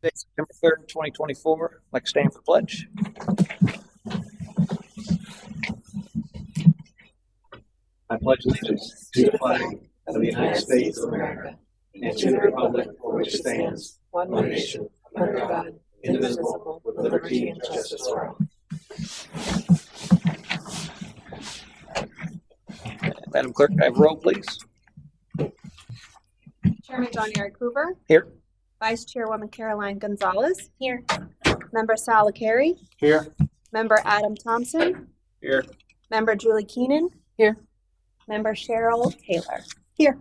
September 3rd, 2024. I'd like to stand for the pledge. I pledge allegiance to the flag of the United States of America and to the republic for which it stands, one nation, under God, indivisible, with liberty and justice for all. Madam Clerk, can I have a roll, please? Chairman John Eric Hoover. Here. Vice Chairwoman Caroline Gonzalez. Here. Member Sal Carey. Here. Member Adam Thompson. Here. Member Julie Keenan. Here. Member Cheryl Taylor. Here.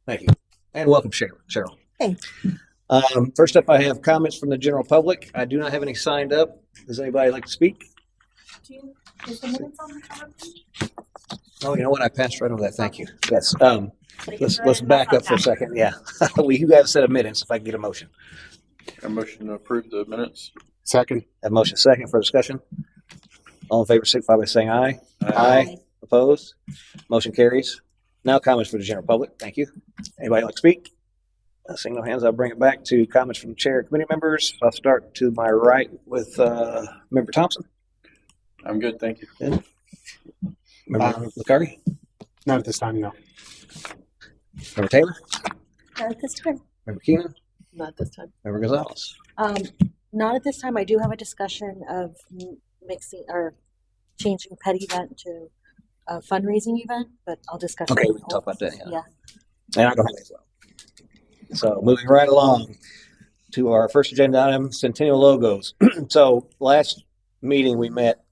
Thank you. And welcome, Cheryl. Thanks. First up, I have comments from the general public. I do not have any signed up. Does anybody like to speak? Is the minutes on the cover page? Oh, you know what? I passed right over that. Thank you. Yes. Let's back up for a second. Yeah. You have a set of minutes if I can get a motion. A motion to approve the minutes. Second. Have a motion second for discussion. All in favor, signify by saying aye. Aye. Opposed? Motion carries. Now comments for the general public. Thank you. Anybody like to speak? Seeing no hands, I'll bring it back to comments from chair and committee members. I'll start to my right with Member Thompson. I'm good, thank you. Good. Member Licari? Not at this time, no. Member Taylor? Not at this time. Member Keenan? Not this time. Member Gonzalez? Not at this time. I do have a discussion of mixing or changing pet event to a fundraising event, but I'll discuss. Okay, that. we can talk about that. Yeah. And I don't have any as well. So moving right along to our first agenda item, Centennial logos. So last meeting we met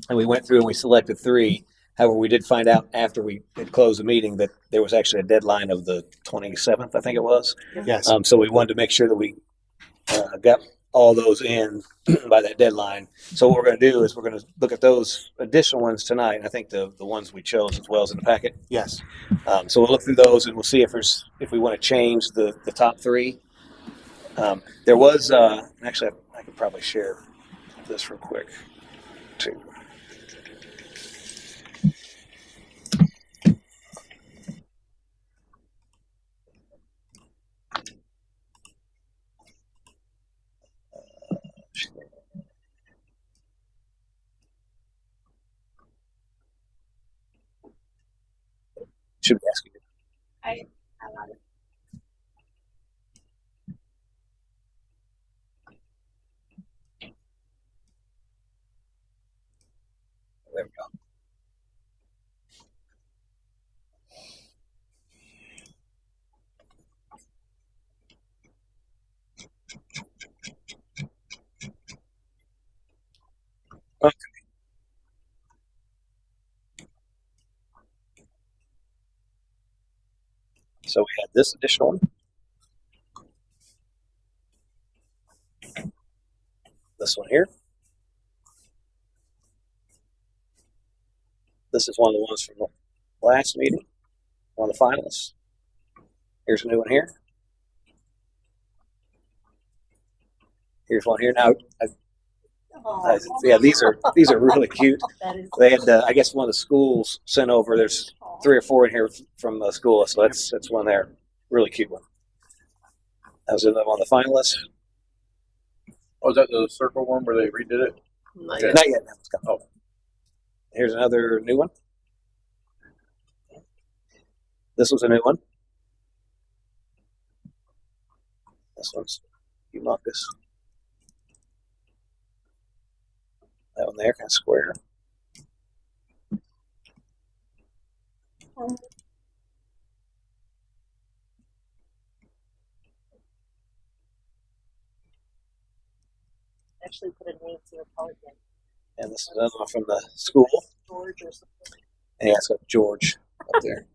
and we went through and we selected 3. However, we did find out after we had closed the meeting that there was actually a deadline of the 27th, I think it was. Yes. So we wanted to make sure that we got all those in by that deadline. So what we're going to do is we're going to look at those additional ones tonight. And I think the ones we chose as well as in the packet. Yes. So we'll look through those and we'll see if we want to change the top 3. There was actually I could probably share this real quick too. Should we ask you? I love it. There we go. Okay. So we had this additional one. This one here. This is one of the ones from the last meeting, one of the finalists. Here's a new one here. Here's one here. Now, yeah, these are really cute. They had, I guess, one of the schools sent over. There's 3 or 4 in here from the school, so that's one there. Really cute one. That was another one of the finalists. Oh, is that the circle one where they redid it? Not yet. Not yet. No, it's coming. Oh. Here's another new one. This was a new one. This one's humongous. That one there, kind of square. Actually, put a name to the color again. And this is another one from the school. George or something. Yeah, it's got George up there.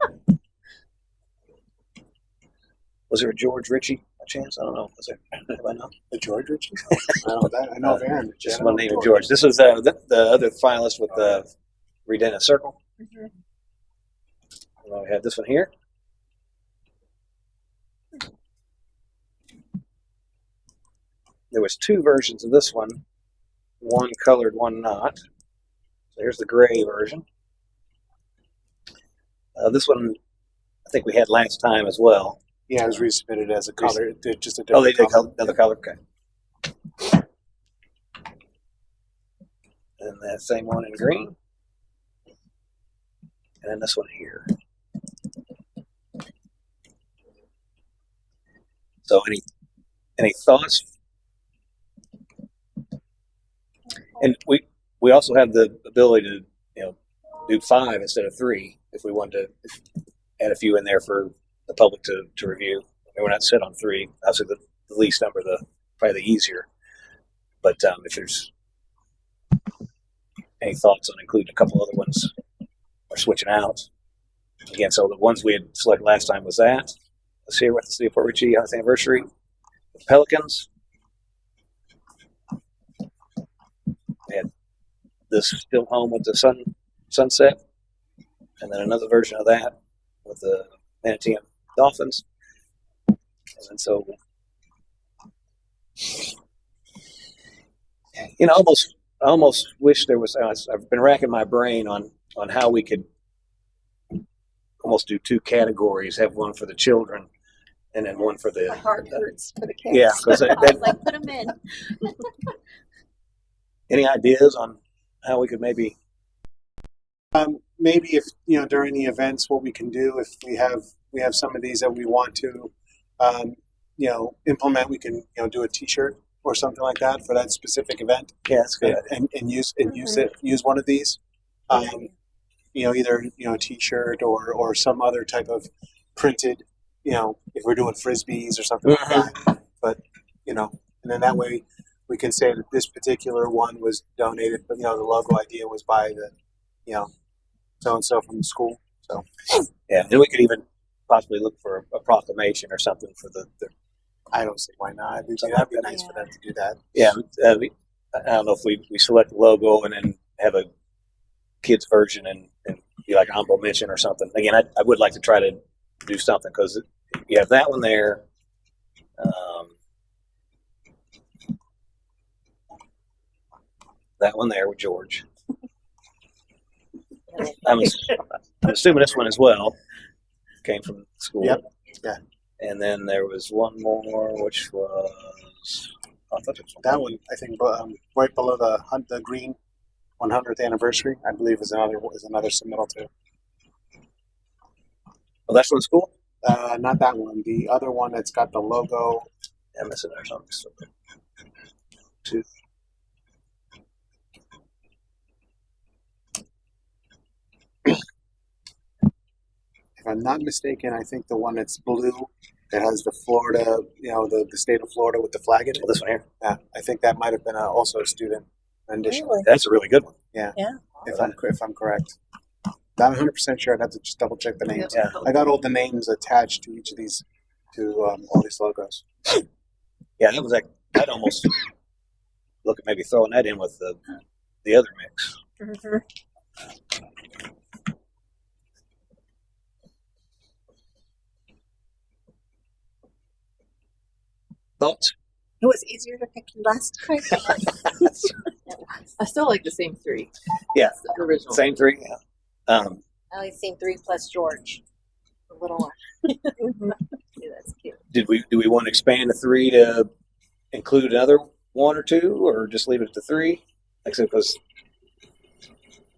Was there a George Ritchie by chance? I don't know. Was there? Anybody know? The George Ritchie? I know of Aaron. Just one name of George. This was the other finalist with the redone a circle. Mm-hmm. And then we have this one here. There was 2 versions of this one. One colored, one not. So here's the gray version. This one, I think we had last time as well. Yeah, it was resubmitted as a color. Just a Oh, they different did color. another color. Okay. And that same one in green. And then this one here. So any thoughts? And we also have the ability to, do 5 instead of 3 if we wanted to add a few in there for the public to review. I mean, we're not set on 3. Obviously, the least number, probably the easier. But if there's any thoughts on including a couple other ones or switching out. Again, so the ones we had selected last time was that. Let's see what the City of Port Richey 100th anniversary. The Pelicans. We had this still home with the sunset, and then another version of that with the Manatee Dolphins. And then so, I almost wish there was. I've been racking my brain on how we could almost do 2 categories. Have one for the children, and then one for the. My heart hurts for the kids. Yeah, because I was like, put them in. any ideas on how we could maybe? Maybe if during the events, what we can do if we have some of these that we want to implement, we can do a T-shirt or something like that for that specific event. Yeah, that's good. And use one of these. Either a T-shirt or some other type of printed. If we're doing frisbees or something like that. But and then that way we can say that this particular one was donated, but the logo idea was by the so and so from the school. So Yeah, and we could even possibly look for a proclamation or something for the I don't see why not. That'd be nice for them to do that. yeah. I don't know if we select the logo and then have a kids version and be like honorable mention or something. Again, I would like to try to do something because you have that one there. That one there with George. I'm assuming this one as well came from school. Yep. Yeah. And then there was one more, which was I thought it was That one, I think, right below the green 100th anniversary, I believe, is another submittal too. Oh, that's from the school. Not that one. The other one that's got the logo. I'm missing there something. Two. If I'm not mistaken, I think the one that's blue that has the Florida, the state of Florida with the flag in it. Oh, this one here. Yeah, I think that might have been also a student rendition. Really? That's a really good one. Yeah. If I'm correct. Not 100% sure. I'd have to just double check the names. Yeah. I got all the names attached to each of these, to all these logos. Yeah, that was like I'd almost look at maybe throwing that in with the other mix. Mhm. Thoughts? It was easier to pick you last time. I still like the same 3. Yeah. The original. Same 3. Yeah. I like seeing 3 plus George, the little one. Yeah, that's cute. Do we want to expand the 3 to include another 1 or 2, or just leave it at the 3? Like I said, because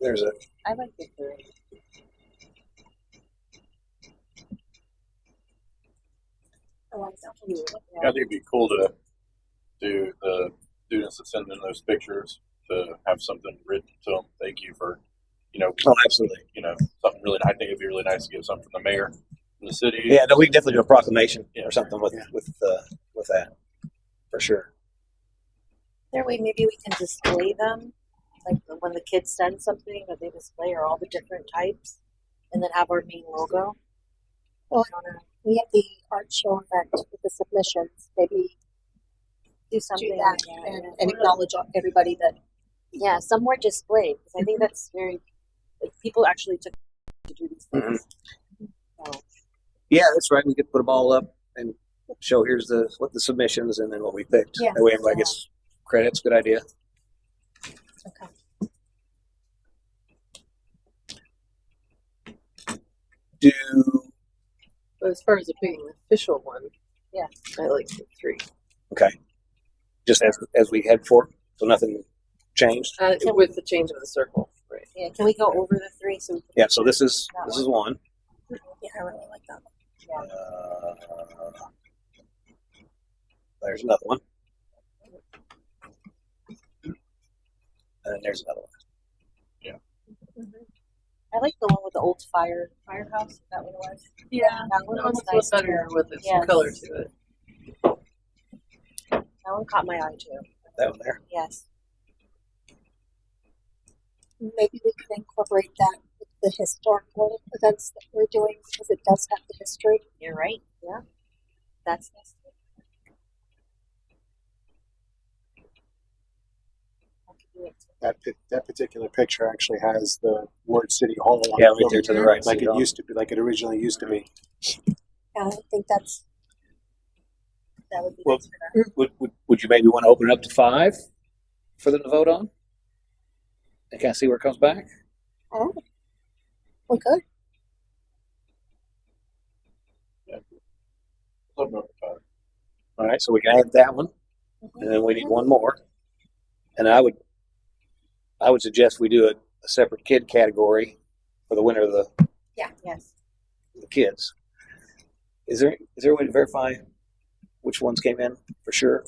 there's a I like the 3. I like that. I think it'd be cool to do the students that send in those pictures to have something written to them. Thank you for, oh, absolutely. Something really. I think it'd be really nice to get something from the mayor, from the city. Yeah, no, we can definitely do a proclamation Yeah. or something with that for sure. There way, maybe we can display them, like when the kids send something, that they display or all the different types, and then have our main logo. Well, we have the art show event with the submissions. Maybe Do something do that like that. and acknowledge everybody that. Yeah, somewhere displayed, because I think that's very. People actually took to do these things. So, Yeah, that's right. We could put them all up and show here's what the submissions and then what we picked. Yeah. That way everybody gets credits. Good idea. Okay. Do But as far as it being the official one, Yeah. I like the 3. okay. just as we had before. So nothing changed. With the change of the circle, right? Yeah, can we go over the three so we can Yeah. So this is one. Yeah, I really like that one. There's another one. And there's another one. I like the one with the old firehouse. Is that what it was? Yeah, That one that looks one's nice better too. with some Yes. color to it. That one caught my eye too. That one there. Yes. Maybe we could incorporate that with the historical events that we're doing because it does have the history. You're right. Yeah. That's nice. I could do it too. That particular picture actually has the word City Hall on Yeah, it, right there to the right. like See it all. used to be, like it originally used to be. And I think that's That would be Well, nice for that. Would you maybe want to open it up to 5 for them to vote on? And kind of see where it comes back. we good. Open up to 5. All right, so we can add that one, and then we need one more. And I would suggest we do a separate kid category for the winner of the Yes. kids. Is there a way to verify which ones came in for sure?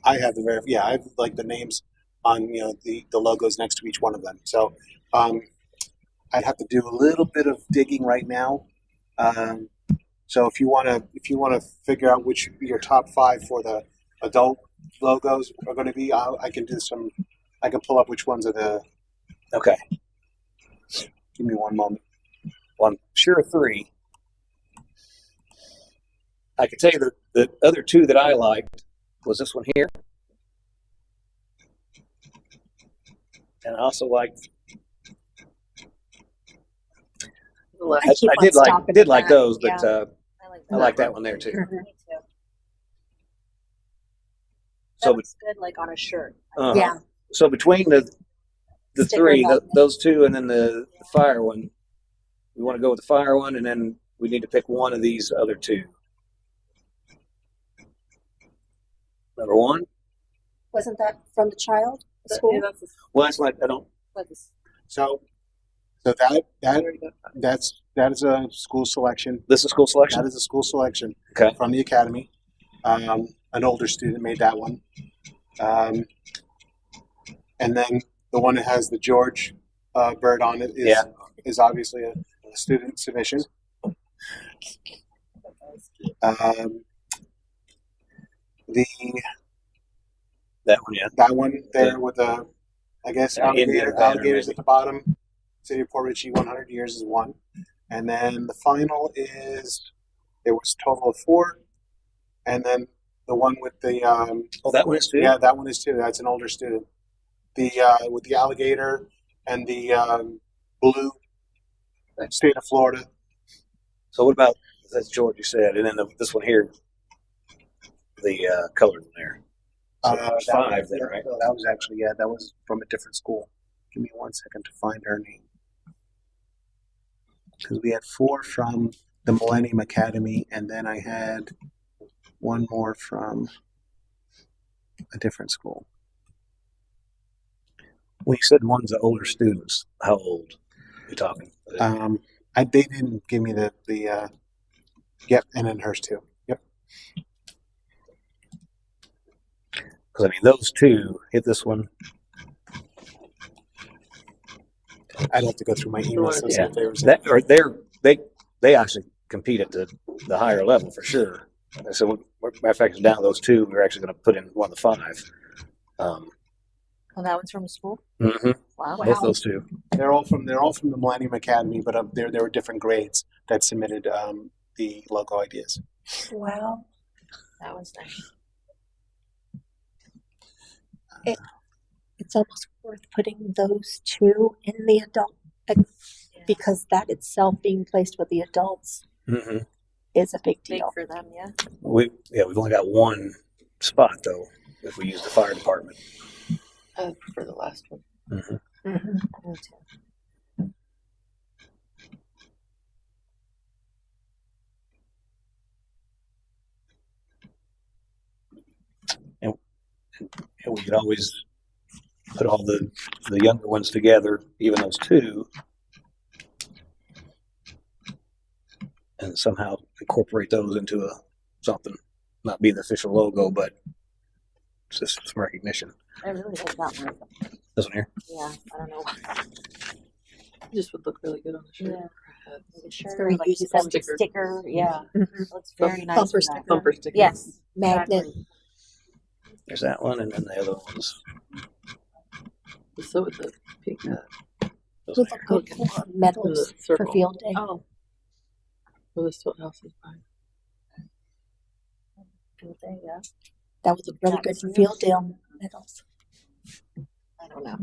I have I have like the names on the logos next to each one of them. So I'd have to do a little bit of digging right now. So if you want to figure out which your top 5 for the adult logos are going to be, I can do some. I can pull up which ones are the. Okay. Give me one moment. Well, I'm sure of 3. I could tell you the other 2 that I liked was this one here. And I also liked. The left. I keep on did stopping at like that. those, but I like that. I like that one there too. Mhm. Me too. That So, looks good, like on a shirt. Yeah. So between the Sticker 3, belt. those 2, and then the fire one, we want to go with the fire one, and then we need to pick one of these other 2. Number 1. Wasn't that from the child? The school? Yeah, that's Well, that's like I don't. So that is a school selection. This is school selection. That is a school selection Okay. from the academy. An older student made that one. And then the one that has the George bird on it is obviously a student submission. That one, yeah. That one there with the, I guess, Indian banner, alligators maybe. at the bottom. City of Port Richey, 100 years is 1. And then the final is, there was a total of 4. And then the one with the, Oh, that one is 2. yeah, that one is 2. That's an older student. The, with the alligator and the blue, state of Florida. So what about that's George? You said, and then this one here, the colored one there. So there's 5 there, right? That was actually, that was from a different school. Give me 1 second to find her name. Because we had 4 from the Millennium Academy, and then I had 1 more from a different school. When you said one's the older students, how old are we talking? They didn't give me the yep, and then hers too. Yep. Because I mean, those 2 hit this one. I'd have to go through my emails to see if they were. That or they actually compete at the higher level for sure. So matter of fact, down to those 2, we're actually going to put in one of the 5. Oh, that one's from a school. Mm-hmm. Wow. Both those 2. They're all from the Millennium Academy, but there were different grades that submitted the logo ideas. Wow. That one's nice. It's almost worth putting those 2 in the adult because that itself being placed with the adults Mm-hmm. is a big Big deal. for them, yeah. We've only got 1 spot though. If we use the fire department. for the last one. Mm-hmm. Mm-hmm. Me too. And we could always put all the younger ones together, even those two, and somehow incorporate those into something, not be the official logo, but just some recognition. I really like that one. This one here. Yeah, I don't know. It just would look really good on the shirt. Yeah. Or It's sure, very like you useful. said, the sticker. Yeah, Mhm. looks very nice. Bumper with that. sticker. bumper sticker. Yes, Magnet. exactly. There's that one, and then the other ones. So with the pink Those Would one look here. good for medals The for circle. field day. Oh, with the stilt house is fine. field day, yeah. That would look really That good was for new. field day medals. I don't know.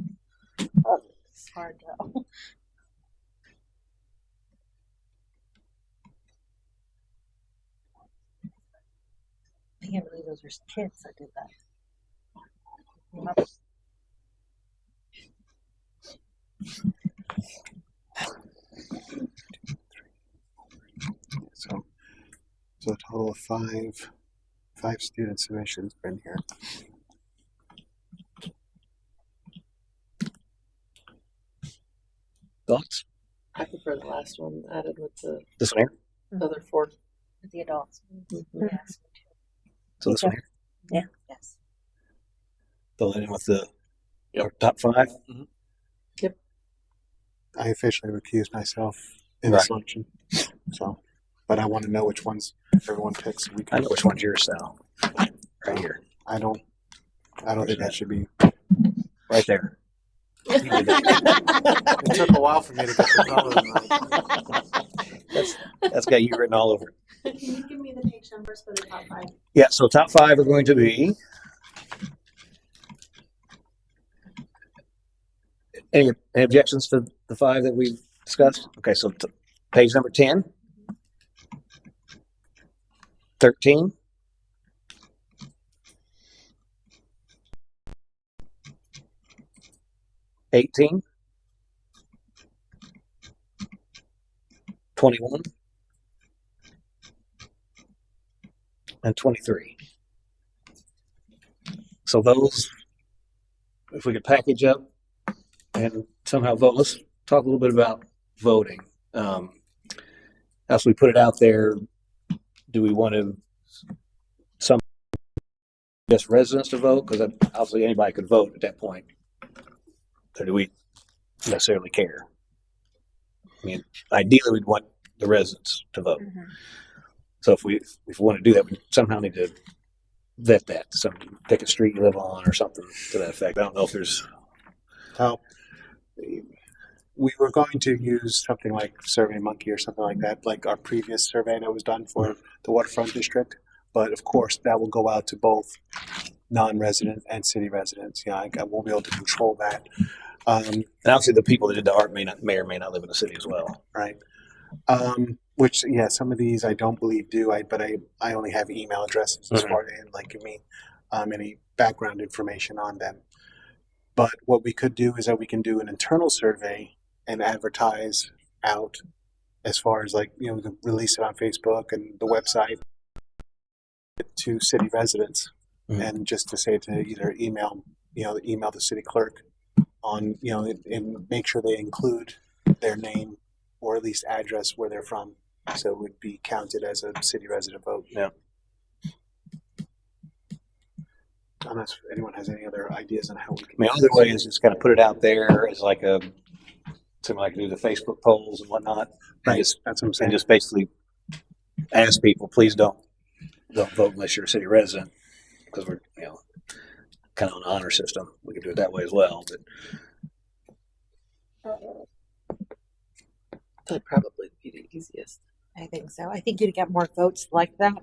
Oh, it's hard though. I can't believe those were kids that did that. So a total of five student submissions been here. Thoughts? I prefer the last one added with the This one here. other four. With the adults. Mhm. Yes. So this one here. Yes. Fill it in with the Yep. our top 5. I officially recused myself in the Right. selection. So, but I want to know which ones everyone picks. So we I can, know which one's yours, Sal. Right here. I don't think that should be. Right there. It took a while for me to get the color right. That's got you written all over it. Can you give me the page numbers for the top 5? Yeah, so top 5 are going to be. Any objections to the 5 that we discussed? Okay, so page number 10, 13, 18, 21, and 23. So those, if we could package up and somehow vote, let's talk a little bit about voting. As we put it out there, do we want to just residents to vote? Because obviously anybody could vote at that point. Or do we necessarily care? I mean, ideally we'd want the residents to vote. Mhm. So if we want to do that, we somehow need to vet that. Pick a street you live on or something to that effect. I don't know if there's. Now, we were going to use something like SurveyMonkey or something like that, like our previous survey that was done for the waterfront district. But of course, that will go out to both non-resident and city residents. Yeah, I won't be able to control that. And obviously, the people that did the art may or may not live in the city as well. Right. Which, yeah, some of these I don't believe do. But I only have email addresses as Mhm. far as like give me any background information on them. But what we could do is that we can do an internal survey and advertise out as far as like, we can release it on Facebook and the website to city residents Mhm. and just to say to either email the city clerk on, and make sure they include their name or at least address where they're from. So it would be counted as a city resident vote. Yeah. Unless anyone has any other ideas on how we can. I mean, the other way is just kind of put it out there as like something like do the Facebook polls and whatnot. Right. Just, That's what I'm and saying. just basically ask people, please don't vote unless you're a city resident, because we're kind of on an honor system. We can do it that way as well. But That'd probably be the easiest. I think so. I think you'd get more votes like that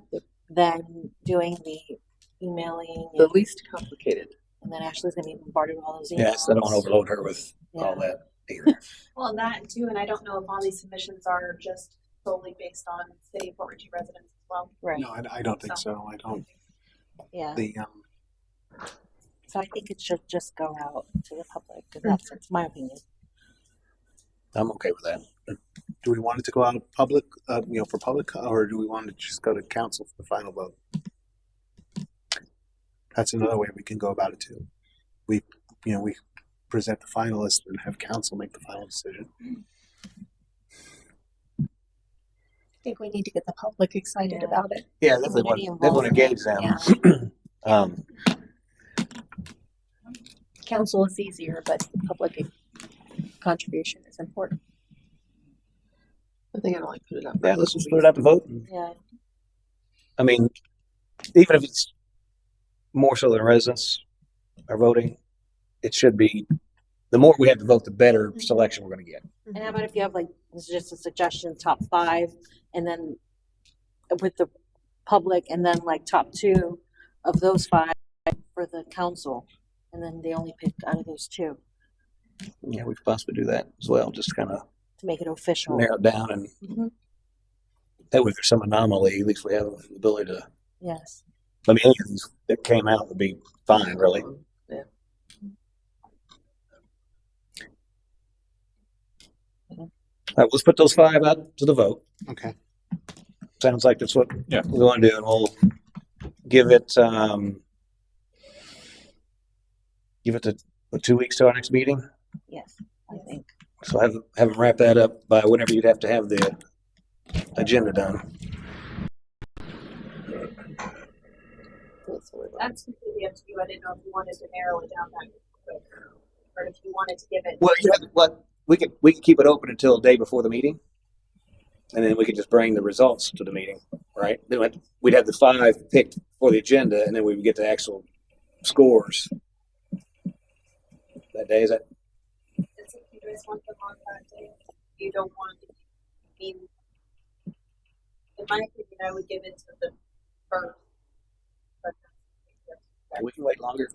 than doing the emailing. The least complicated. And then Ashley's gonna be bombarded with all those emails. yes, I don't want to overload her with all that either. Well, that too, and I don't know if all these submissions are just solely based on city of Fort Ritchie residents as well. Right. No, I don't think so. I don't. Yeah. So I think it should just go out to the public. And that's my opinion. I'm okay with that. Do we want it to go out public, for public, or do we want to just go to council for the final vote? That's another way we can go about it too. We present the finalists and have council make the final decision. I think we need to get the public excited Yeah. about it. Yeah, definitely want to engage them. Um, Council is easier, but public contribution is important. I think I'd like put it up. yeah, let's just put it up to vote. Yeah. I mean, even if it's more so than residents are voting, it should be, the more we have to vote, the better selection we're going to get. And how about if you have like, this is just a suggestion, top 5, and then with the public, and then like top 2 of those 5 for the council, and then they only pick out of those 2 Yeah, we could possibly do that as well, just kind of to make it official. narrow it down. And Mhm. that way, if there's some anomaly, at least we have the ability to, Yes. I mean, any of these that came out would be fine, really. Yeah. All right, let's put those 5 out to the vote. Okay. Sounds like that's what Yeah. we want to do, and we'll give it the 2 weeks to our next meeting. Yes, I think. So have them wrap that up by whenever you'd have to have the agenda done. That's completely up to you. I didn't know if you wanted to narrow it down that quick, or if you wanted to give it. Well, we can keep it open until the day before the meeting, and then we could just bring the results to the meeting, right? Then we'd have the 5 picked for the agenda, and then we would get the actual scores that day. Is that? It's if you guys want them on that day. You don't want. I mean, in my opinion, I would give it to the first. But We can wait longer.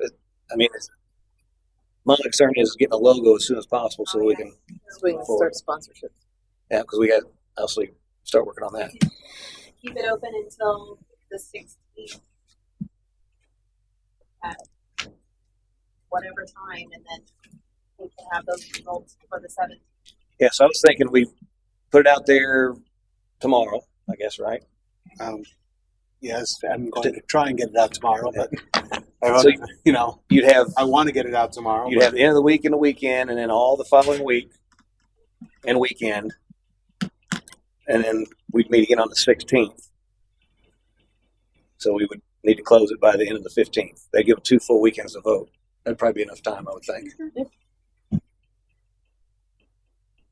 My concern is getting a logo as soon as possible so we can, So we can start sponsorships. yeah, because we got to obviously start working on that. keep it open until the 16th at whatever time, and then we can have those results for the 7th. Yeah, so I was thinking we put it out there tomorrow, I guess, right? Yes, I'm going to try and get it out tomorrow, but So you'd have I want to get it out tomorrow. You'd have the end of the week and the weekend, and then all the following week and weekend, and then we'd meet again on the 16th. So we would need to close it by the end of the 15th. They give 2 full weekends to vote. That'd probably be enough time, I would think.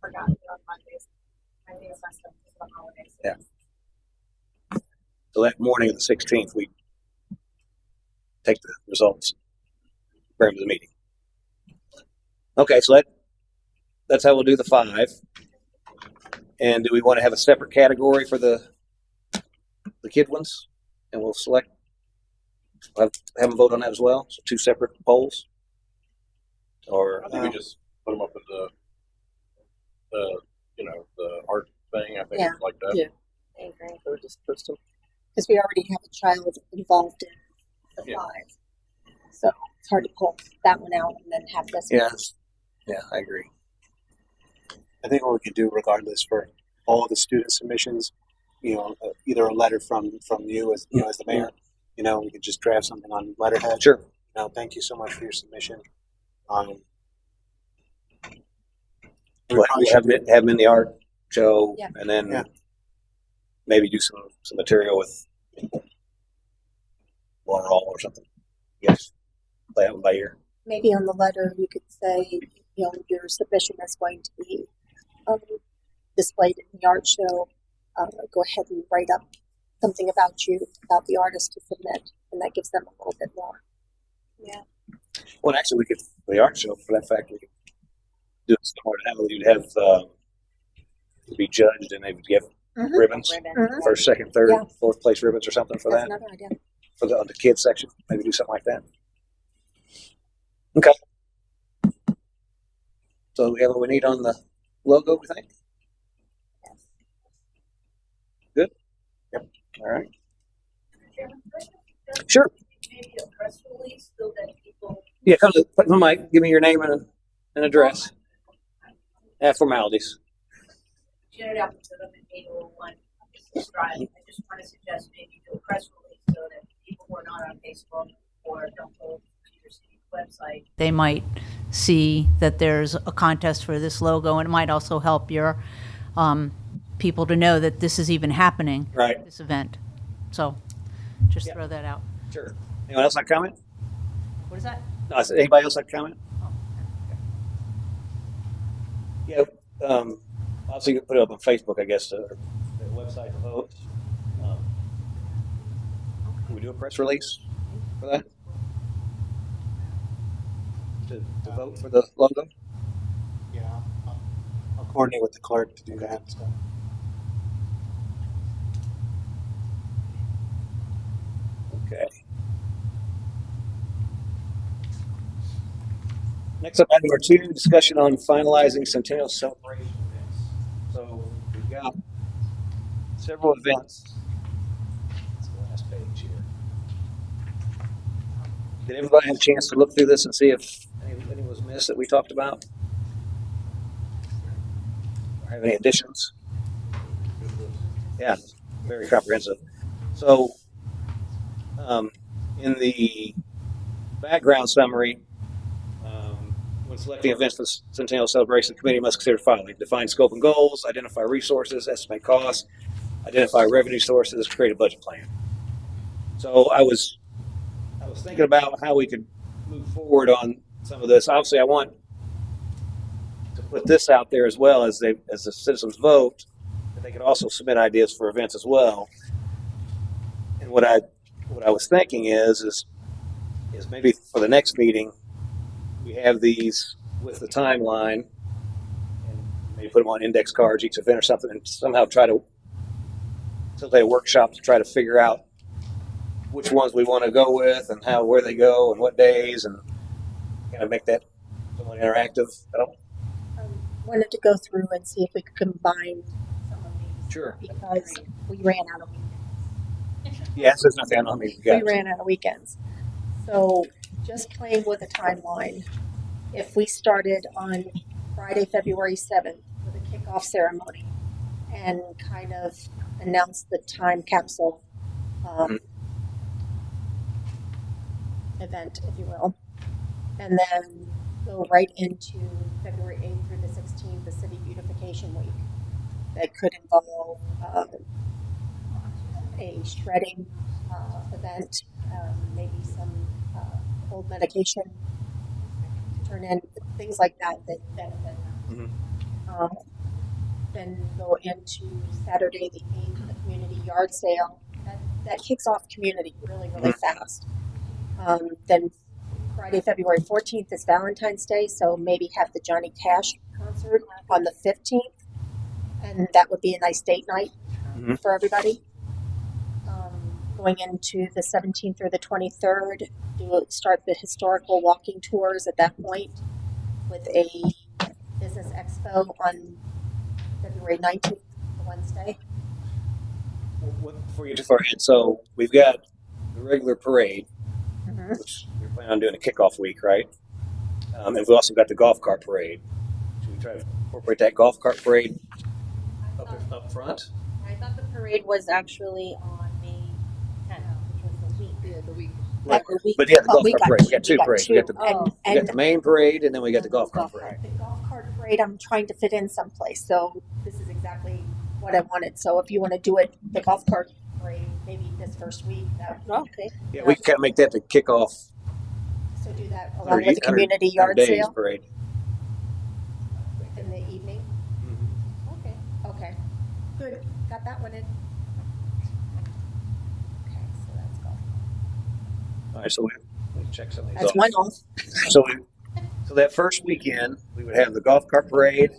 Forgot to do on Mondays. Mondays messed up because of the holidays. Yeah. So that morning of the 16th, we take the results, bring them to the meeting. Okay, so that's how we'll do the 5. And do we want to have a separate category for the kid ones? And we'll select, have them vote on that as well? So 2 separate polls? Or, I think we just put them up in the art thing. I think Yeah. like that. Yeah. I agree. Or just post them. Because we already have a child involved in the Yeah. 5. So it's hard to pull that one out and then have this yeah, one. yeah, I agree. I think what we could do, regardless, for all the student submissions, either a letter from you as as the mayor, we could just draft something on letterhead. Sure. Thank you so much for your submission. We'll have them in the art show, Yeah. and then Yeah. maybe do some material with water roll or something. Yes, play it by ear. Maybe on the letter you could say, your submission is going to be displayed in the art show. Go ahead and write up something about you, about the artist to submit, and that gives them a little bit more. Yeah. Well, actually, we could for the art show. For that fact, we could do it similar to how you'd have be judged, and they would give Mhm. ribbons, Mhm. first, second, third, Yeah. fourth place ribbons or something for That's that. another idea. For the kids section, maybe do something like that. Okay. So we have what we need on the logo, we think? Good? Yep. All right. Sure. Maybe a press release so that people. Yeah, come to the mic. Give me your name and address. Formalities. Get it out to them in 801. I just want to suggest maybe do a press release so that people who are not on Facebook or don't go to your city's website. They might see that there's a contest for this logo, and it might also help your people to know that this is even happening, Right. this event. So just Yeah. throw that out. Sure. Anyone else like comment? What is that? No, I said, anybody else like comment? Oh, Yeah. Also, you can put it up on Facebook, I guess, the website to vote. Can we do a press release for that? To vote for the logo? Yeah, I'll coordinate with the clerk to do that. So. Okay. Next up, item number 2, discussion on finalizing Centennial celebration events. So we've got several events. That's the last page here. Did everybody have a chance to look through this and see if any was missed that we talked about? Or have any additions? Yeah, very comprehensive. So, in the background summary, when selecting events for the Centennial Celebration, the committee must consider the following: define scope and goals, identify resources, estimate costs, identify revenue sources, create a budget plan. So I was thinking about how we could move forward on some of this. Obviously, I want to put this out there as well as the citizens vote, that they could also submit ideas for events as well. And what I was thinking is maybe for the next meeting, we have these with the timeline and maybe put them on index cards, each event or something, and somehow try to facilitate a workshop to try to figure out which ones we want to go with and where they go and what days, and kind of make that somewhat interactive. Wanted to go through and see if we could combine some of these. Sure. Because we ran out of weekends. Yes, there's nothing I don't know how many we got. We ran out of weekends. So just playing with a timeline, if we started on Friday, February 7th with a kickoff ceremony and kind of announce the time capsule event, if you will, and then go right into February 8th through the 16th, the City Beautification Week. That could involve a shredding event, maybe some old medication to turn in, things like that benefit. Then go into Saturday the 8th, the community yard sale. That kicks off community really fast. Then Friday, February 14th is Valentine's Day, so maybe have the Johnny Cash concert on the 15th, and that would be a nice date night for everybody. Going into the 17th or the 23rd, start the historical walking tours at that point with a business expo on February 19th, Wednesday. Before you get too far ahead, so we've got the regular parade, which we're planning on doing a kickoff week, right? And we've also got the golf cart parade. Should we try to incorporate that golf cart parade up front? I thought the parade was actually on May 10th, which was the week. Yeah, the week. Right. The week. But yeah, the golf we cart got parade. We got two parades. We got the And we got the main parade, and then we got the golf cart parade. the golf cart parade, I'm trying to fit in someplace. So this is exactly what I wanted. So if you want to do it, the golf cart parade, maybe this first week. Okay. Yeah, we can kind of make that the kickoff. So do that along with the community yard days sale parade. in the evening. Okay. Good. Got that one in. Okay, so that's golf. All right, so we check some of these That's off. one off. So that first weekend, we would have the golf cart parade.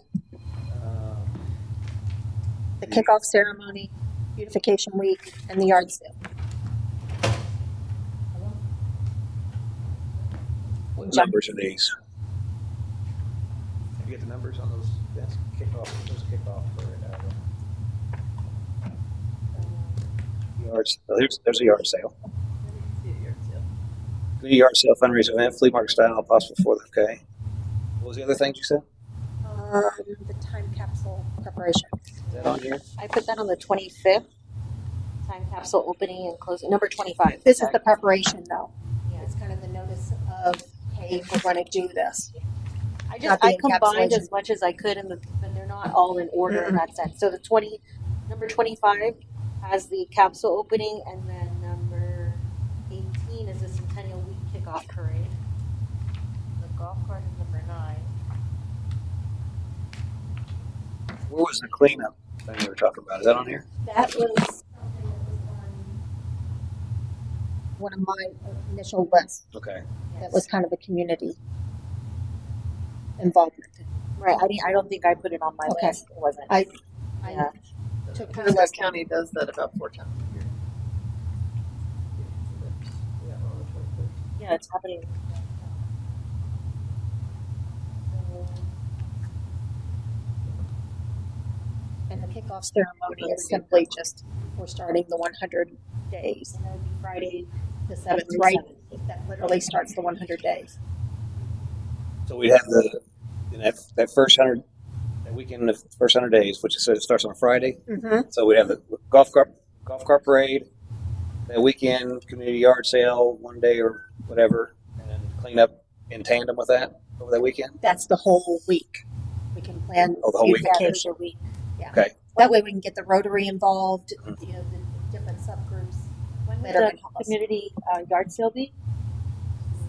The kickoff ceremony, beautification week, and the yard sale. What numbers are these? Have you get the numbers on those? That's kickoff. Those kickoff for yards. Oh, there's a yard sale. Community yard sale fundraiser event, flea market style, possible for them. Okay. What was the other things you said? The time capsule preparation. Is that on here? I put that on the 25th. Time capsule opening and closing. Number 25. This is the preparation, though. Yeah. It's kind of, hey, we're going to do this. I Not just, the I combined encapsulation. as much as I could but they're not all in order in that sense. So number 25 has the capsule opening, and then number 18 is the Centennial Week kickoff parade. The golf cart is number 9. Where was the cleanup thing we were talking about? Is that on here? That was something that was on one of my initial lists. Okay. That was kind of a community involvement. Right. I don't think I put it on my Okay. list. It wasn't. I Yeah. took her Pasco list. County does that about 4 times a year. Yeah, on the 23rd. Yeah, it's happening. And the kickoff ceremony is simply just, we're starting the 100 days. And that would be Friday, The 7th, right? That literally starts the 100 days. So we'd have in that first 100, that weekend, the first 100 days, which it starts on a Friday. Mm-hmm. So we'd have the golf cart parade, that weekend, community yard sale, one day or whatever, and then clean up in tandem with that over that weekend. That's the whole week. We can plan Oh, the whole week. beautification week. Yeah. Okay. That way we can get the Rotary involved, Mhm. you know, the different subgroups. when would Better the than us. community yard sale be?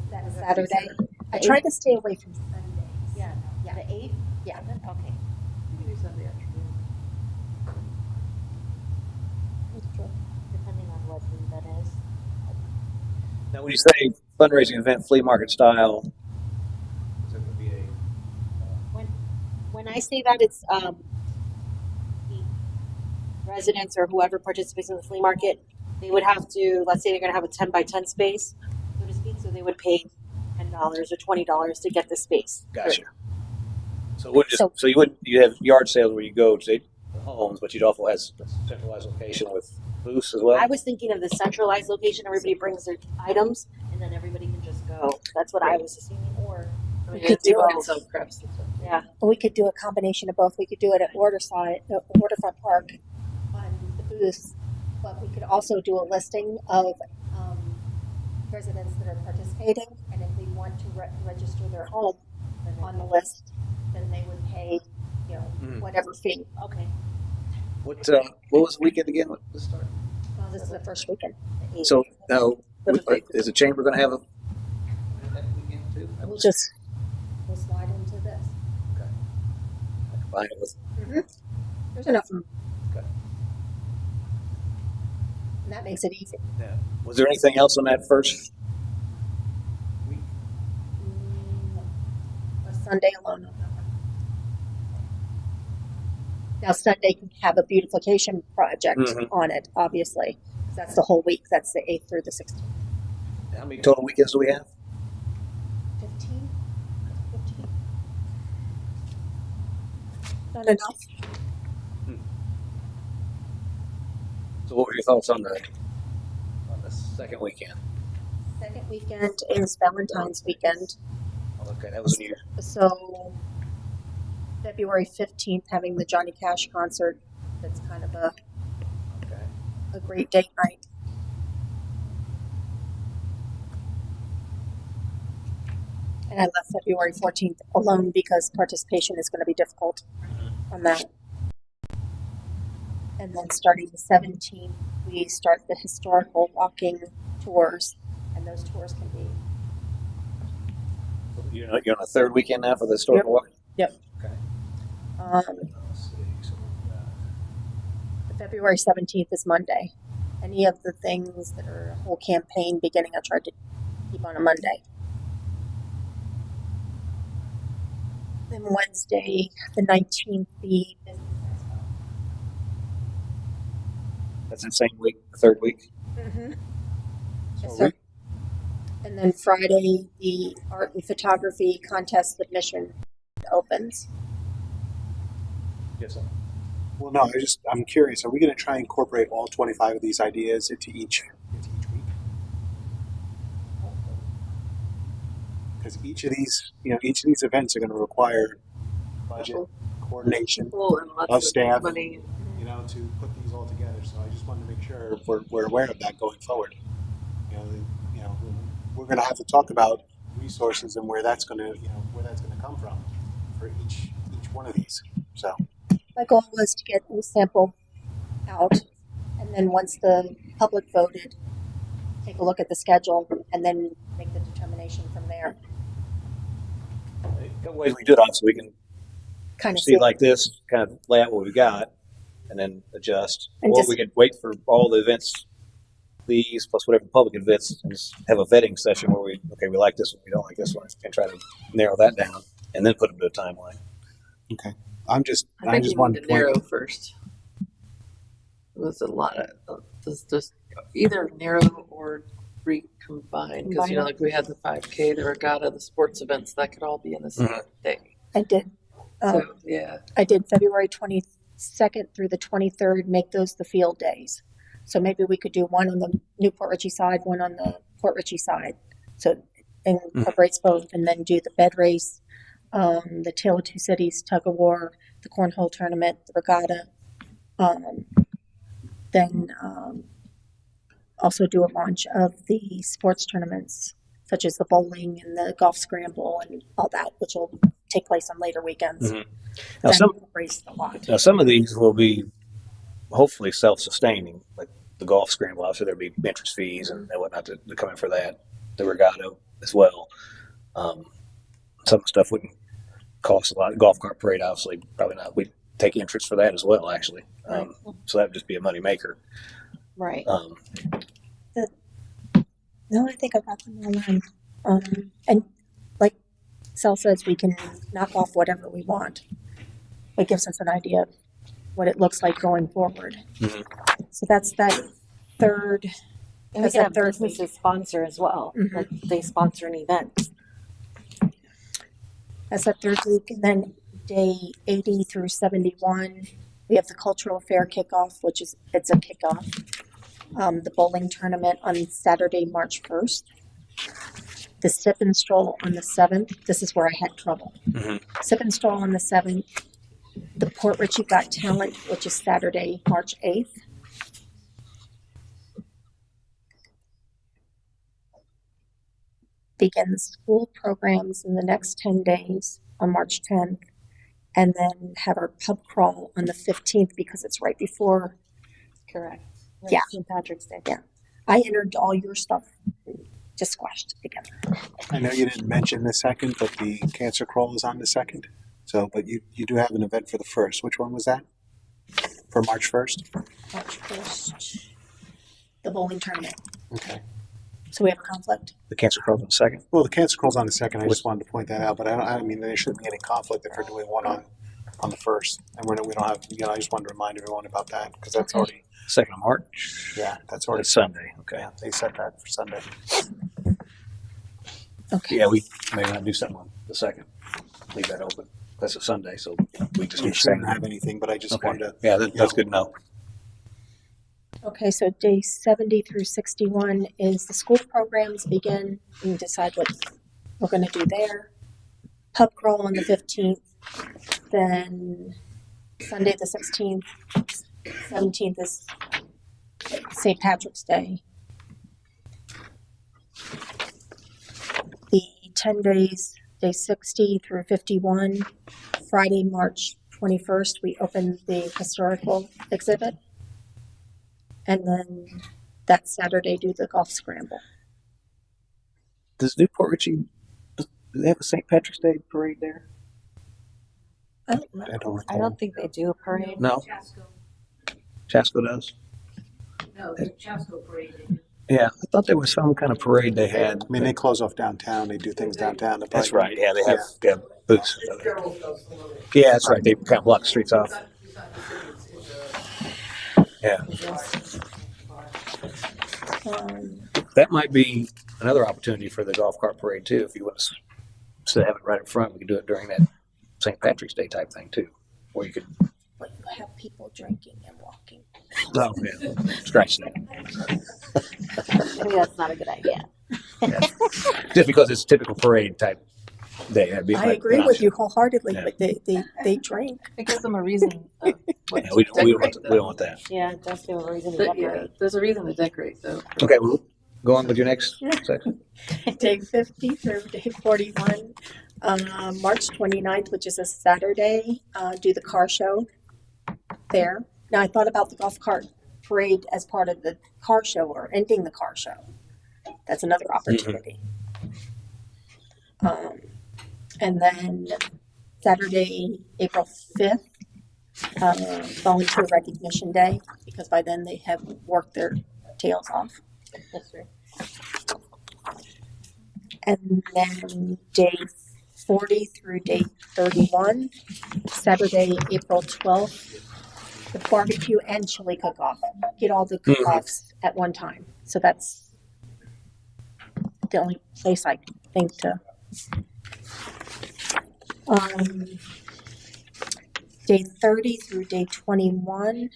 That Saturday. I try to stay away from Sundays. Yeah. Yeah. The 8th? Yeah. Okay. You can do Sunday afternoon. Depending on what week that is. Now, when you say fundraising event, flea market style, is it going to be When I say that, it's the residents or whoever participates in the flea market, they would have to, let's say they're going to have a 10 by 10 space, so to speak, so they would pay $10 or $20 to get the space. Gotcha. So what So- you have yard sales where you go to the homes, but you'd also have a centralized location with booths as well. I was thinking of the centralized location, everybody brings their items, and then everybody can just go. That's what I was assuming, or, I mean, We could you do can it. sell crepes and stuff. yeah. We could do a combination of both. We could do it at Waterfront Park on the booths, but we could also do a listing of residents that are participating, and if they want to register their home on the list, then they would pay, you know, Mhm. whatever fee. Okay. What was the weekend again? What was the start? Well, this is the first weekend. The 8th. So now, But if they- is the chamber going to have a that weekend too? We'll slide into this. Combine it with There's enough room. Okay. And that makes it easy. Yeah. Was there anything else on that first week? A Sunday alone on that one. Now Sunday can have a beautification project Mhm. on it, obviously. 'Cause that's the whole week. That's the 8th through the 16th. How many total weekends do we have? 15? 15. Not enough. So what were your thoughts on the second weekend? Second weekend is Valentine's weekend. Okay, that was a new year. So February 15th, having the Johnny Cash concert. That's kind of Okay. a great date night. And I left February 14th alone because participation is going to be difficult on that. And then starting the 17th, we start the historical walking tours, and those tours can be You're on the third weekend now for the historical walk? Yep. Okay. Let's see. So, February 17th is Monday. Any of the things that are a whole campaign beginning, I tried to keep on a Monday. Then Wednesday, the 19th, the business expo. That's the same week, the third week? Mm-hmm. So Yes, sir. And then Friday, the art and photography contest submission opens. Yes, sir. Well, no, I'm curious. Are we going to try and incorporate all 25 of these ideas into each week? Because each of these events are going to require budget, coordination, Full and lots of staff. money. to put these all together. So I just wanted to make sure we're aware of that going forward. We're going to have to talk about resources and where that's going to, come from for each one of these. So, My goal was to get a sample out, and then once the public voted, take a look at the schedule, and then make the determination from there. A couple ways we do it on, so we can Kind of see like this, kind of lay out what we got, and then adjust. And Or just- we could wait for all the events, these plus whatever public events, and just have a vetting session where we like this one, we don't like this one, and try to narrow that down, and then put them to a timeline. okay. I just I think we wanted need to to narrow first. It was a lot of just either narrow or recombine because like we had the 5K, the regatta, the sports events that could all be in the same day. I did. So yeah, I did February 22nd through the 23rd, make those the field days. So maybe we could do one on the Newport Richey side, one on the Port Richey side. So it incorporates both, and then do the bed race, the Tale of Two Cities tug of war, the cornhole tournament, the regatta. Then also do a launch of the sports tournaments, such as the bowling and the golf scramble and all that, which will take place on later weekends. Now, Then some race a lot. of these will be hopefully self-sustaining, like the golf scramble. Obviously, there'll be entrance fees and whatnot to come in for that. The regatta as well. Some of the stuff wouldn't cost a lot. The golf cart parade, obviously, probably not. We'd take entrance for that as well, actually. So that would just be a money maker. Right. No, I think I got them all on. And like Sal says, we can knock off whatever we want. It gives us an idea of what it looks like going forward. Mhm. So that's that third. And we That's can that have third businesses sponsor as well. Mhm. Like they sponsor an event. That's that third week, and then day 80 through 71, we have the cultural fair kickoff, which is it's a kickoff. The bowling tournament on Saturday, March 1st. The sip and stroll on the 7th. This is where I had trouble. Mhm. Sip and stroll on the 7th. The Port Richey Got Talent, which is Saturday, March 8th. Begin school programs in the next 10 days on March 10th. And then have our pub crawl on the 15th because it's right before. Correct. Yeah. St. Patrick's Day. Yeah. I entered all your stuff, just squashed it together. I know you didn't mention the second, but the cancer crawl is on the second. So, but you do have an event for the first. Which one was that? For March 1st? March 1st. The bowling tournament. Okay. So we have a conflict. The cancer crawls in a second. Well, the cancer crawl's on the second. I just wanted to point that out, but I mean, there shouldn't be any conflict if we're doing one on the first. And we don't have, I just wanted to remind everyone about that because that's Okay. already, 2nd of March. yeah, that's already, It's Sunday. Okay. yeah, they set that for Sunday. Okay. Yeah, we may not do something on the 2nd. Leave that open. That's a Sunday, so we just We need to say. shouldn't have anything, but I just Okay. wanted to, Yeah, that's good to know. Okay, so day 70 through 61 is the school programs begin and decide what we're going to do there. Pub crawl on the 15th, then Sunday the 16th, 17th is St. Patrick's Day. The 10 days, day 60 through 51, Friday, March 21st, we open the historical exhibit. And then that Saturday, do the golf scramble. Does Newport Richey, do they have a St. Patrick's Day parade there? I don't know. I don't recall. I don't think they do a parade. No. Chasco does? No, the Chasco parade. They do. Yeah, I thought there was some kind of parade they had. I mean, they close off downtown. They do things downtown. They'll That's probably- right. Yeah, they have booths. Carroll does some of it. Yeah, that's right. They kind of block the streets off. It's not the city, it's Yeah. Um, That might be another opportunity for the golf cart parade too. If you want to instead of have it right up front, we could do it during that St. Patrick's Day type thing too, where you could. but you have people drinking and walking. Oh yeah, scratch that. Maybe that's not a good idea. Just because it's a typical parade type day, that'd be. I agree with you wholeheartedly, Yeah. but they drink. it gives them a reason. Of what Yeah, to we don't decorate, want though. we don't want that. Yeah, it does give a reason to But yeah, decorate. there's a reason to decorate though. Okay, well, go on with your next section. day 50 through day 41. March 29th, which is a Saturday, do the car show there. Now, I thought about the golf cart parade as part of the car show or ending the car show. That's another opportunity. And then Saturday, April 5th, Volunteer Recognition Day, because by then they have worked their tails off. That's right. And then day 40 through day 31, Saturday, April 12th, the barbecue and chili cook-off. Get all the cook-offs at one time. So that's the only place I think to. Day 30 through day 21,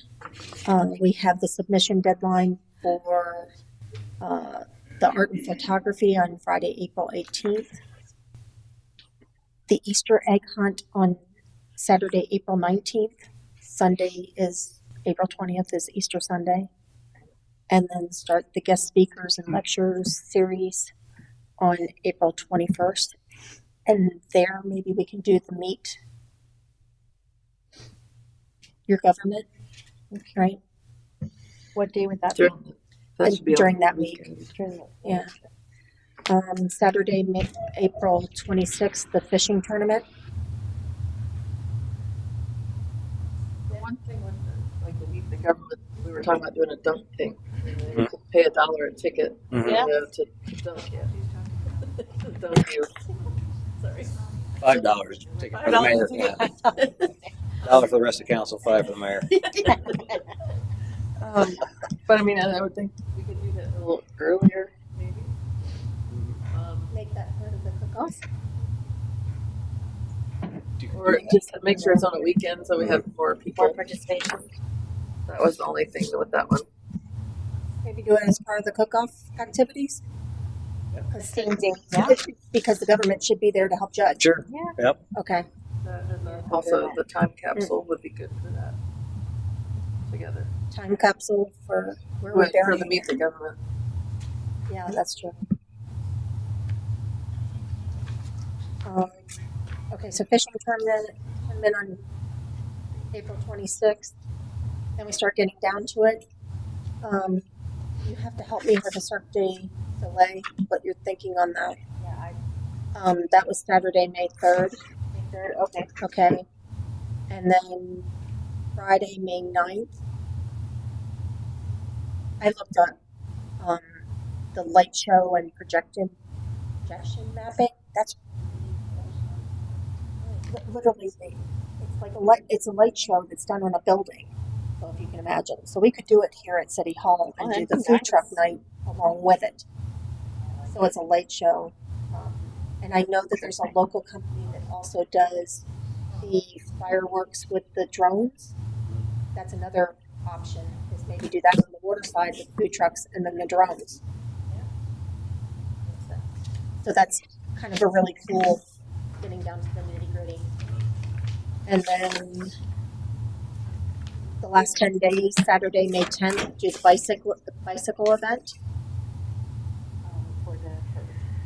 we have the submission deadline for the art and photography on Friday, April 18th. The Easter egg hunt on Saturday, April 19th. Sunday is April 20th is Easter Sunday. And then start the guest speakers and lectures series on April 21st. And there maybe we can do the meet your government, right? What day would that be? During that week. Yeah. Saturday, April 26th, the fishing tournament. One thing with the Meet the Government, we were talking about doing a dunk tank. You could pay $1 a ticket Yeah. to dunk you. Dunk you. Sorry. $5 ticket for the mayor. Yeah. $1 for the rest of council, $5 for the mayor. But I mean, I would think we could do that a little earlier, maybe. Make that part of the cook-off. Or just make sure it's on a weekend so we have more people. More participation. That was the only thing with that one. Maybe do it as part of the cook-off activities. Yeah. Because the government should be there to help judge. Sure. Yeah. Yep. Okay. And then also the time capsule would be good for that. Together. Time capsule for where we're For the Meet the Government. Yeah, that's true. Okay, so fishing tournament on April 26th. Then we start getting down to it. You have to help me with the start day delay, what you're thinking on that. Yeah, That was Saturday, May 3rd. okay. Okay. And then Friday, May 9th. I looked up the light show and projection mapping. That's literally it's like it's a light show that's done on a building. So if you can imagine. So we could do it here at City Hall and do the that'd be food nice. truck night along with it. So it's a light show. And I know that there's a local company that also does the fireworks with the drones. That's another option, is maybe do that on the water side with food trucks and then the drones. So that's kind of a really cool getting down to the nitty gritty. And then the last 10 days, Saturday, May 10th, do the bicycle event. For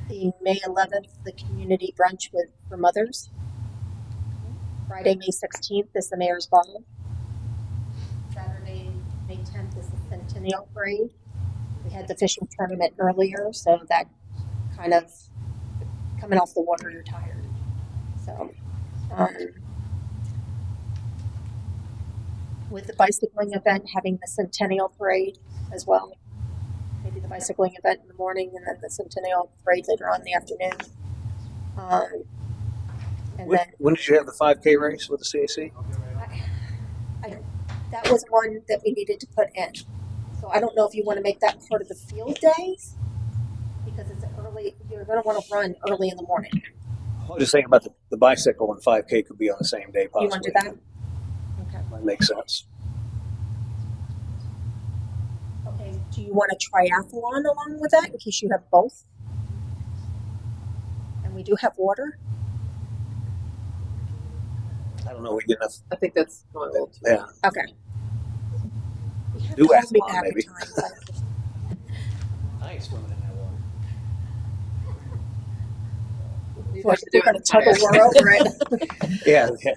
The May 11th, the community brunch for mothers. Friday, May 16th is the mayor's ball. Saturday, May 10th is the Centennial parade. We had the fishing tournament earlier, so that kind of coming off the water, you're tired. So, with the bicycling event, having the Centennial parade as well. Maybe the bicycling event in the morning and then the Centennial parade later on in the afternoon. And then When did you have the 5K race with the CAC? that was one that we needed to put in. So I don't know if you want to make that part of the field days because it's early. You're going to want to run early in the morning. I was just thinking about the bicycle and 5K could be on the same day possibly. You want to do that? Okay. That makes sense. Okay. Do you want a triathlon along with that in case you have both? And we do have water. I don't know. We get enough. I think that's going a little too. Yeah. Okay. We have Do to hold me athlon, back maybe. at times. I ain't swimming in that water. have to do We're going it. to tug a war over it. Yeah. Okay.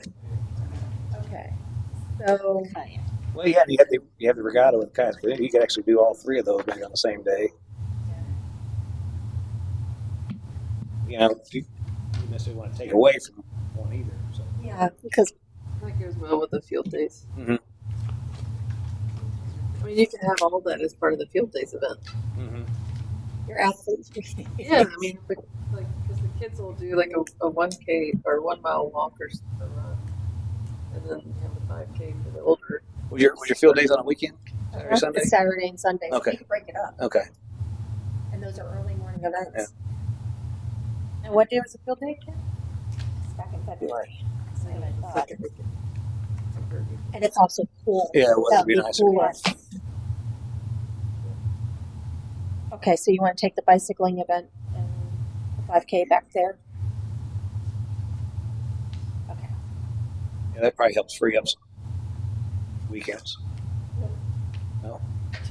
So, Well, yeah, you have the regatta with kayaks, but you could actually do all three of those maybe on the same day. You know, you don't necessarily want to take away from one either. So. yeah, because That goes well with the field days. Mhm. I mean, you can have all that as part of the field days event. Mm-hmm. your athletes. Yeah, I mean, but, like, because the kids will do like a 1K or 1 mile walk or something, run, and then you have the 5K for the older. Was your field days on a weekend? Saturday, Sunday? It's Saturday and Sunday. Okay. So you can break it up. Okay. And those are early morning events. Yeah. And what day was the field day again? It's back in February. Second weekend. And it's also cool. Yeah, it would That'd be be nicer. cooler. Okay, so you want to take the bicycling event and the 5K back there? Okay. Yeah, that probably helps free up some weekends. No.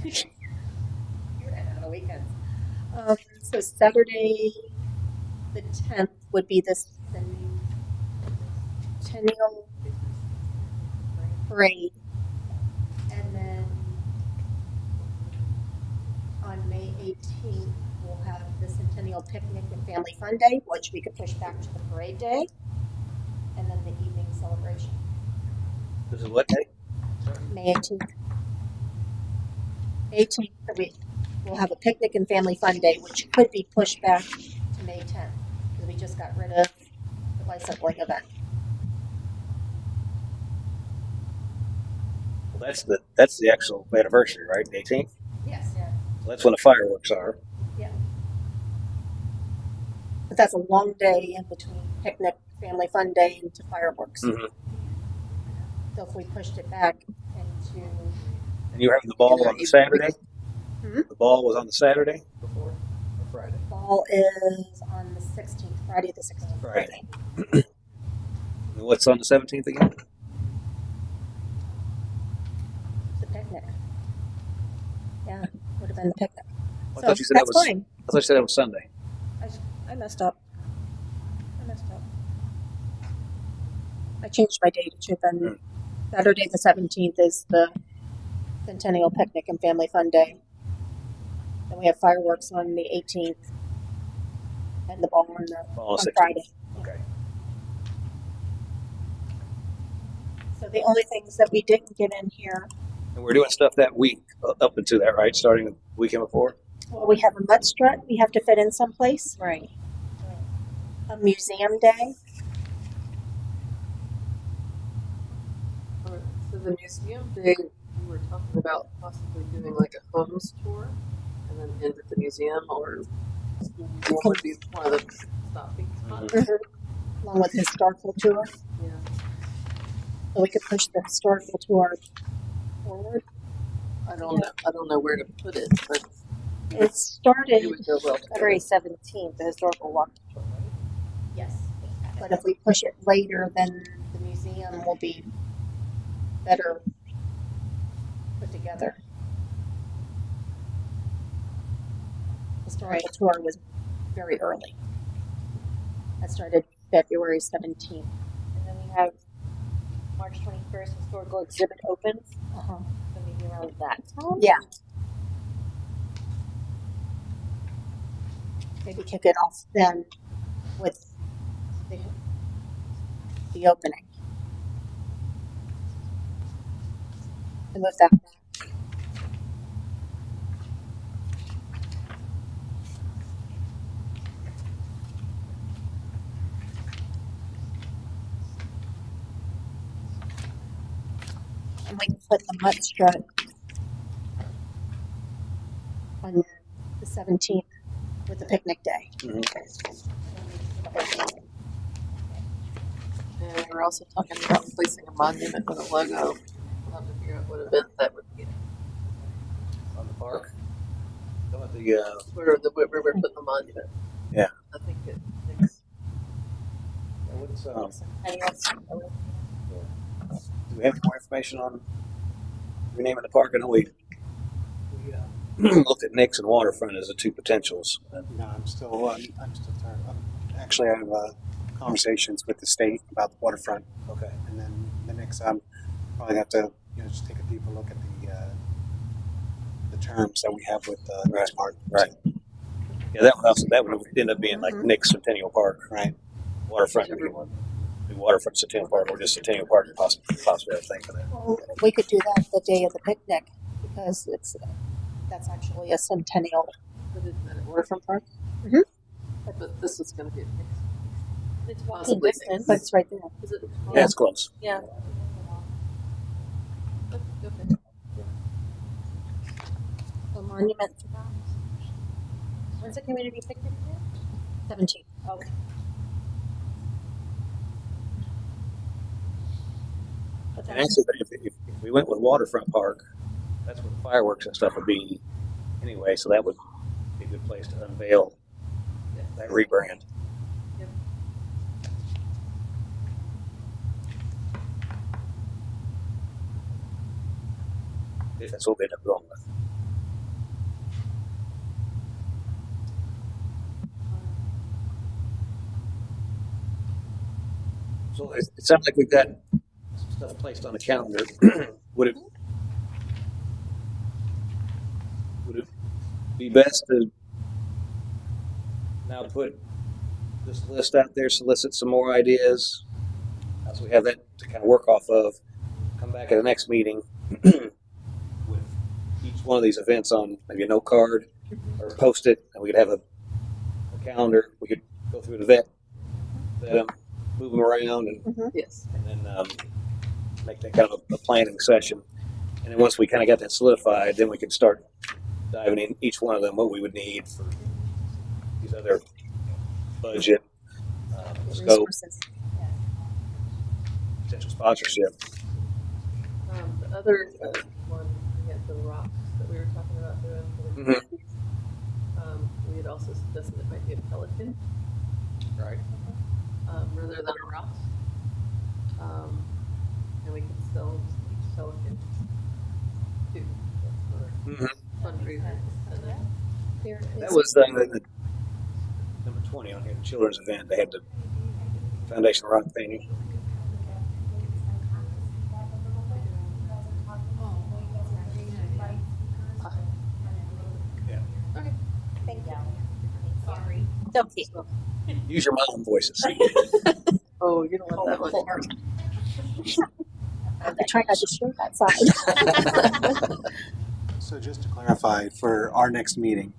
You're out on weekends. So Saturday, the 10th would be this Centennial parade, and then on May 18th we'll have the Centennial picnic and family fun day, which we could push back to the parade day, and then the evening celebration, This is what day? May 18th. 18th, we'll have a picnic and family fun day, which could be pushed back to May 10th, because we just got rid of the bicycling event. Well, that's the actual anniversary, right? The 18th. Yes. So that's when the fireworks are. But that's a long day in between picnic, family fun day, into fireworks. Mhm. So if we pushed it back into, And you were having the ball on the Saturday. Hmm? The ball was on the Saturday before or Friday. fall is on the 16th, Friday the 16th. Friday. And what's on the 17th again? The picnic. Yeah, would have been the picnic. I So thought you said that that's was. fine. I thought you said that was Sunday. I messed up. I changed my date. It should have been Saturday the 17th is the Centennial picnic and family fun day. Then we have fireworks on the 18th and the ball on Ball on 16th. Friday. Okay. So the only things that we didn't get in here, And we're doing stuff that week up into that, right? Starting the weekend before. well, we have a mud strut we have to fit in someplace, Right. a museum day. So the museum day, we were talking about possibly doing like a homes tour and then end at the museum, or what would be one of the stopping spots. Along with historical tour. Yeah. So we could push the historical tour forward. I don't know where to put it, but It started, it would go well together. February 17th, the historical walk. yes, but if we push it later, then the museum will be better put together. Historical tour was very early. That started February 17th. And then we have March 21st, historical exhibit opens. Uh-huh. So maybe around that time. Yeah. Maybe kick it off then with the opening. And move that back. And we can put the mud strut on the 17th with the picnic day. And we're also talking about placing a monument with a logo. We'll have to figure out what event that would be. On the park. How about the Where we're putting the monument. Yeah. I think it makes. what's Centennial. do we have any more information on renaming the park? I know we looked at Nix and Waterfront as the two potentials. No, I'm still tired. actually, I have conversations with the state about the waterfront, Okay. and then the next probably have to just take a deeper look at the terms that we have with the next part. Right. Yeah, that would end up being like Nick's Centennial Park, Right. waterfront. We could do waterfront Centennial Park, or just Centennial Park, possibly have thing for that. Well, we could do that the day of the picnic because that's actually a Centennial. But isn't that a waterfront park? Mhm. But this is gonna be a mix. It's walking Possibly. distance. But it's right there. Is it? Yeah, it's close. Yeah. Okay. A monument. When's the community picnic again? 17. Okay. And actually, if we went with waterfront park, that's where the fireworks and stuff would be anyway. So that would be a good place to unveil that rebrand. Yep. If that's what we end up going with. So it sounds like we've got some stuff placed on the calendar. Would it be best to now put this list out there, solicit some more ideas, so we have that to kind of work off of, come back at the next meeting with each one of these events on maybe a note card or post it, and we could have a calendar. We could go through the vet them, move them around, and Yes. then make that kind of a planning session. And then once we kind of got that solidified, then we can start diving in each one of them, what we would need for these other budget, scope, Resources. potential sponsorship. The other one, we had the rocks that we were talking about doing for the Mhm. we had also suggested it might be a pelican Right. rather than a rock. And we can sell each pelican too. That's another fundraiser. And then There That is- was the number 20 on here, the children's event. They had the Foundation Rock painting. Yeah. Thank you. Sorry. Okay. Use your mom voices. oh, you don't want that one. Lord. I try not to show that side. So just to clarify, for our next meeting,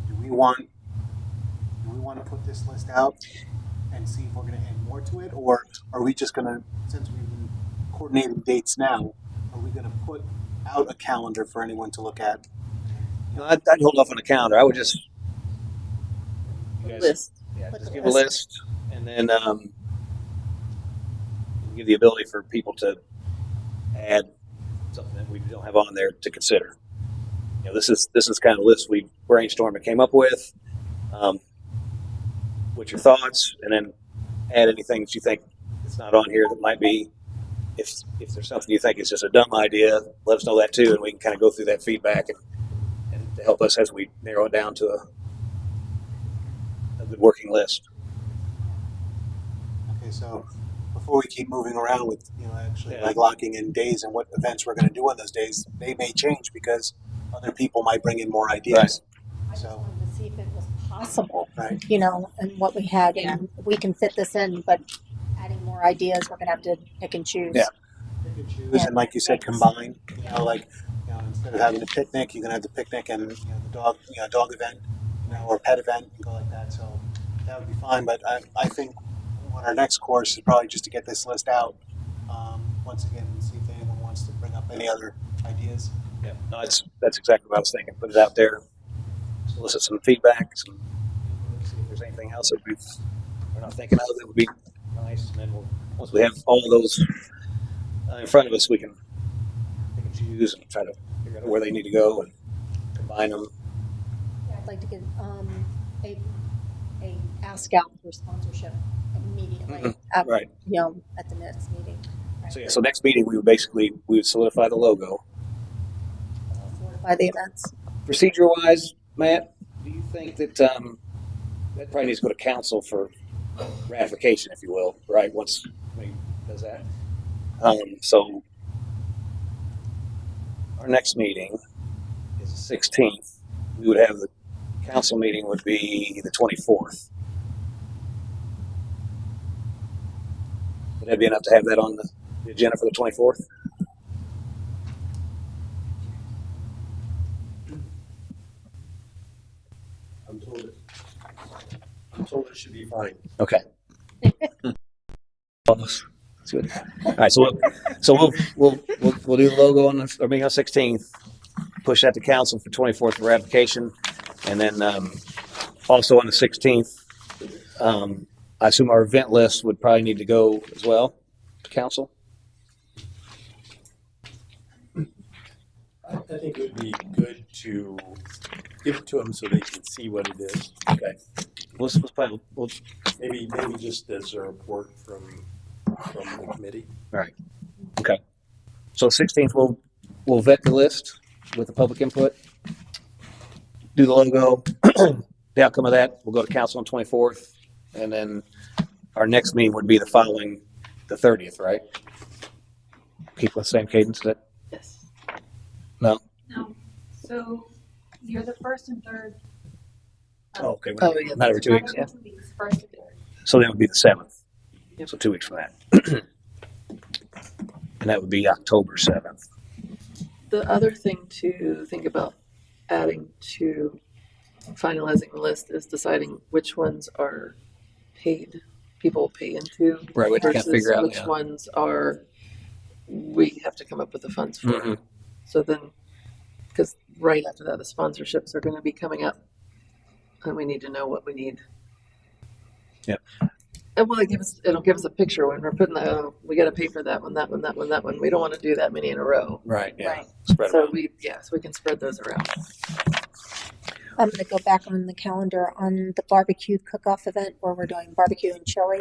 do we want to put this list out and see if we're going to add more to it, or are we just going to, since we've been coordinating dates now, are we going to put out a calendar for anyone to look at? No, I'd hold off on the calendar. I would just you guys- List. Yeah, Put just the give a list. list, and then give the ability for people to add something that we don't have on there to consider. You know, this is kind of a list we brainstormed and came up with. What's your thoughts? And then add anything that you think is not on here that might be. If there's something you think is just a dumb idea, let us know that too, and we can kind of go through that feedback and to help us as we narrow it down to a good working list. Okay, so before we keep moving around with, actually Yeah. like locking in days and what events we're going to do on those days, they may change because other people might bring in more ideas. I just So, wanted to see if it was possible, right. And what we had, and we can fit this in, but adding more ideas, we're gonna have to pick and choose. Yeah. Pick and choose, and like you said, combine. Instead of having a picnic, you can have the picnic and the dog event, or pet event, and go like that. So that would be fine. But I think on our next course is probably just to get this list out once again and see if anyone wants to bring up any other ideas. Yeah, no, that's exactly what I was thinking. Put it out there, solicit some feedback, see if there's anything else that we're not thinking of that would be nice. And then once we have all of those in front of us, we can pick and choose and try to figure out where they need to go and combine them. I'd like to get a ask out for sponsorship immediately. Right. At the next meeting. So next meeting we would solidify the logo. Fortify the events. Procedure wise, Matt, do you think that that probably needs to go to council for ratification, if you will, right? Once we does that. So our next meeting is the 16th. We would have the council meeting would be the 24th. Would that be enough to have that on the agenda for the 24th? I'm told it should be fine. Okay. Almost. That's good. All right, so we'll do the logo on the meeting on 16th. Push that to council for 24th for ratification, and then also on the 16th, I assume our event list would probably need to go as well to council. I think it would be good to give it to them so they can see what it is. Okay. Let's plan. We'll, Maybe just as a report from the committee. all right. Okay. So 16th, we'll vet the list with the public input. Do the logo. The outcome of that, we'll go to council on 24th, and then our next meeting would be the 30th, right? Keep with the same cadence. That Yes. no. No. So you're the first and third. Oh, okay. Oh, yeah. Not every 2 weeks. Not every 2 weeks, first and third. So that would be the 7th. Yep. So 2 weeks from that. And that would be October 7th. The other thing to think about adding to finalizing the list is deciding which ones are paid, people pay into, Right, we can't versus figure out, which yeah. ones are we have to come up with the funds for. Mhm. So then, because right after that, the sponsorships are going to be coming up, and we need to know what we need. Yep. And well, it'll give us a picture when we're putting we got to pay for that one, that one, that one, that one. We don't want to do that many in a row. Right. Yeah. Right. Spread So it out. so we can spread those around. I'm gonna go back on the calendar on the barbecue cook-off event where we're doing barbecue and chili.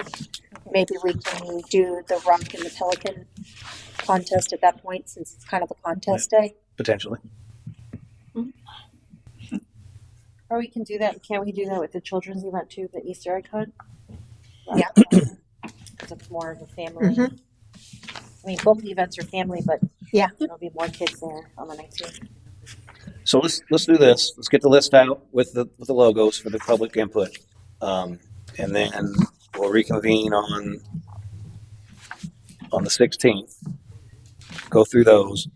Maybe we can do the Rock and the Pelican contest at that point, since it's kind of a contest day. Potentially. Or we can do that, can't we do that with the children's event too, the Easter egg hunt? Yeah. Because it's more of a family. Mhm. I mean, both the events are family, but Yeah. there'll be more kids there on the 19th. So let's do this. Let's get the list out with the logos for the public input, and then we'll reconvene on the 16th. Go through those.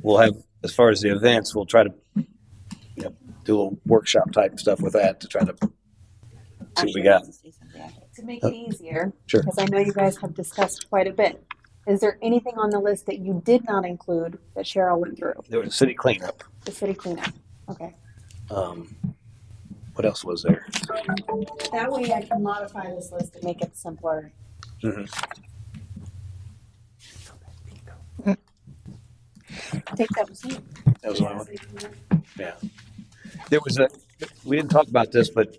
We'll have, as far as the events, we'll try to do a little workshop type stuff with that to try to see what we got. To make it easier, Sure. because I know you guys have discussed quite a bit, is there anything on the list that you did not include that Cheryl went through? There was a city cleanup. The city cleanup. Okay. What else was there? That way I can modify this list and make it simpler. Mhm. I think that was it. That was one. Yeah. There was we didn't talk about this, but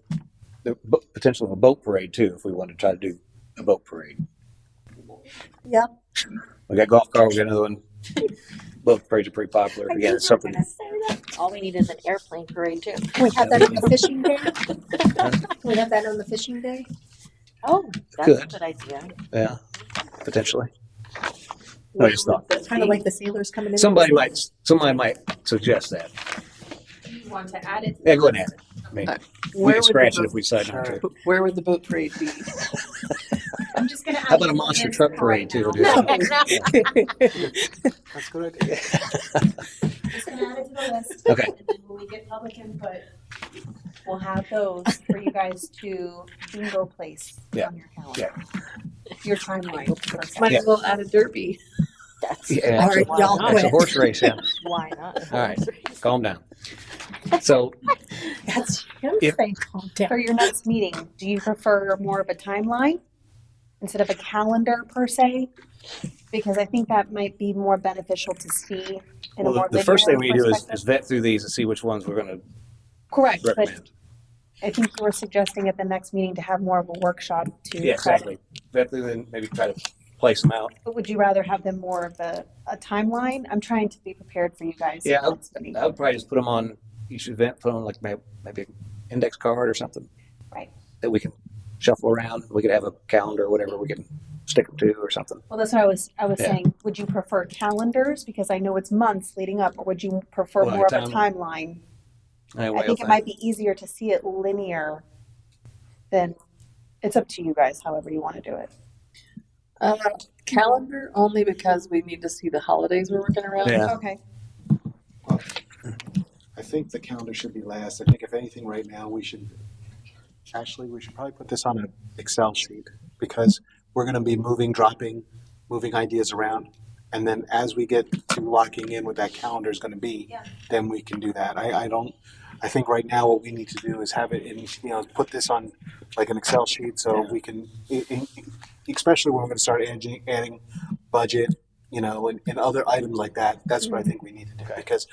the potential of a boat parade too, if we wanted to try to do a boat parade. Yeah. We got golf cart, we got another one. Boat parades are pretty popular. Again, it's something. All we need is an airplane parade too. Can we have that on the fishing day? Can we have that on the fishing day? Oh, that's a Good. good idea. Yeah, potentially. I just thought Kind of like the sailors coming in. somebody might suggest that. You want to add it? Yeah, go ahead and add it. I mean, we Where can would scratch the it if we decide not to. Where would the boat parade be? I'm just gonna add. How about a it monster in truck for parade too? right We'll now. do something. That's a good idea. Just gonna add it to the list. Okay. And then when we get public input, we'll have those for you guys to bingo place Yeah. on your calendar. Yeah. Your timeline. Might Yeah. as well add a derby. That's Yeah, All right, y'all it's a quit. horse race. Yeah. why not. All right, calm down. So That's him If- saying calm down. For your next meeting, do you prefer more of a timeline instead of a calendar per se? Because I think that might be more beneficial to see in a well, more the first thing we linear do is perspective. vet through these and see which ones we're going to Correct, but recommend. I think you were suggesting at the next meeting to have more of a workshop to. Yeah, exactly. Vet through and maybe try to place them out. But would you rather have them more of a timeline? I'm trying to be prepared for you guys. Yeah, for next meeting. I would probably just put them on each event, put on like maybe an index card or something. Right. That we can shuffle around. We could have a calendar or whatever we can stick them to or something. Well, that's what I was Yeah. saying. Would you prefer calendars? Because I know it's months leading up, or would you prefer Well, more of a timeline. timeline? Hey, I well, think it might be easier to see it linear than, it's up to you guys, however you want to do it. Calendar only because we need to see the holidays we're working around. Yeah. Okay. I think the calendar should be last. I think if anything right now, we should probably put this on an Excel sheet because we're going to be moving ideas around. And then as we get to locking in what that calendar is going to be, then we can do that. I think right now what we need to do is have it in, put this on like an Excel sheet so we can, especially when we're going to start adding budget, and other items like that. That's what I think we need to do because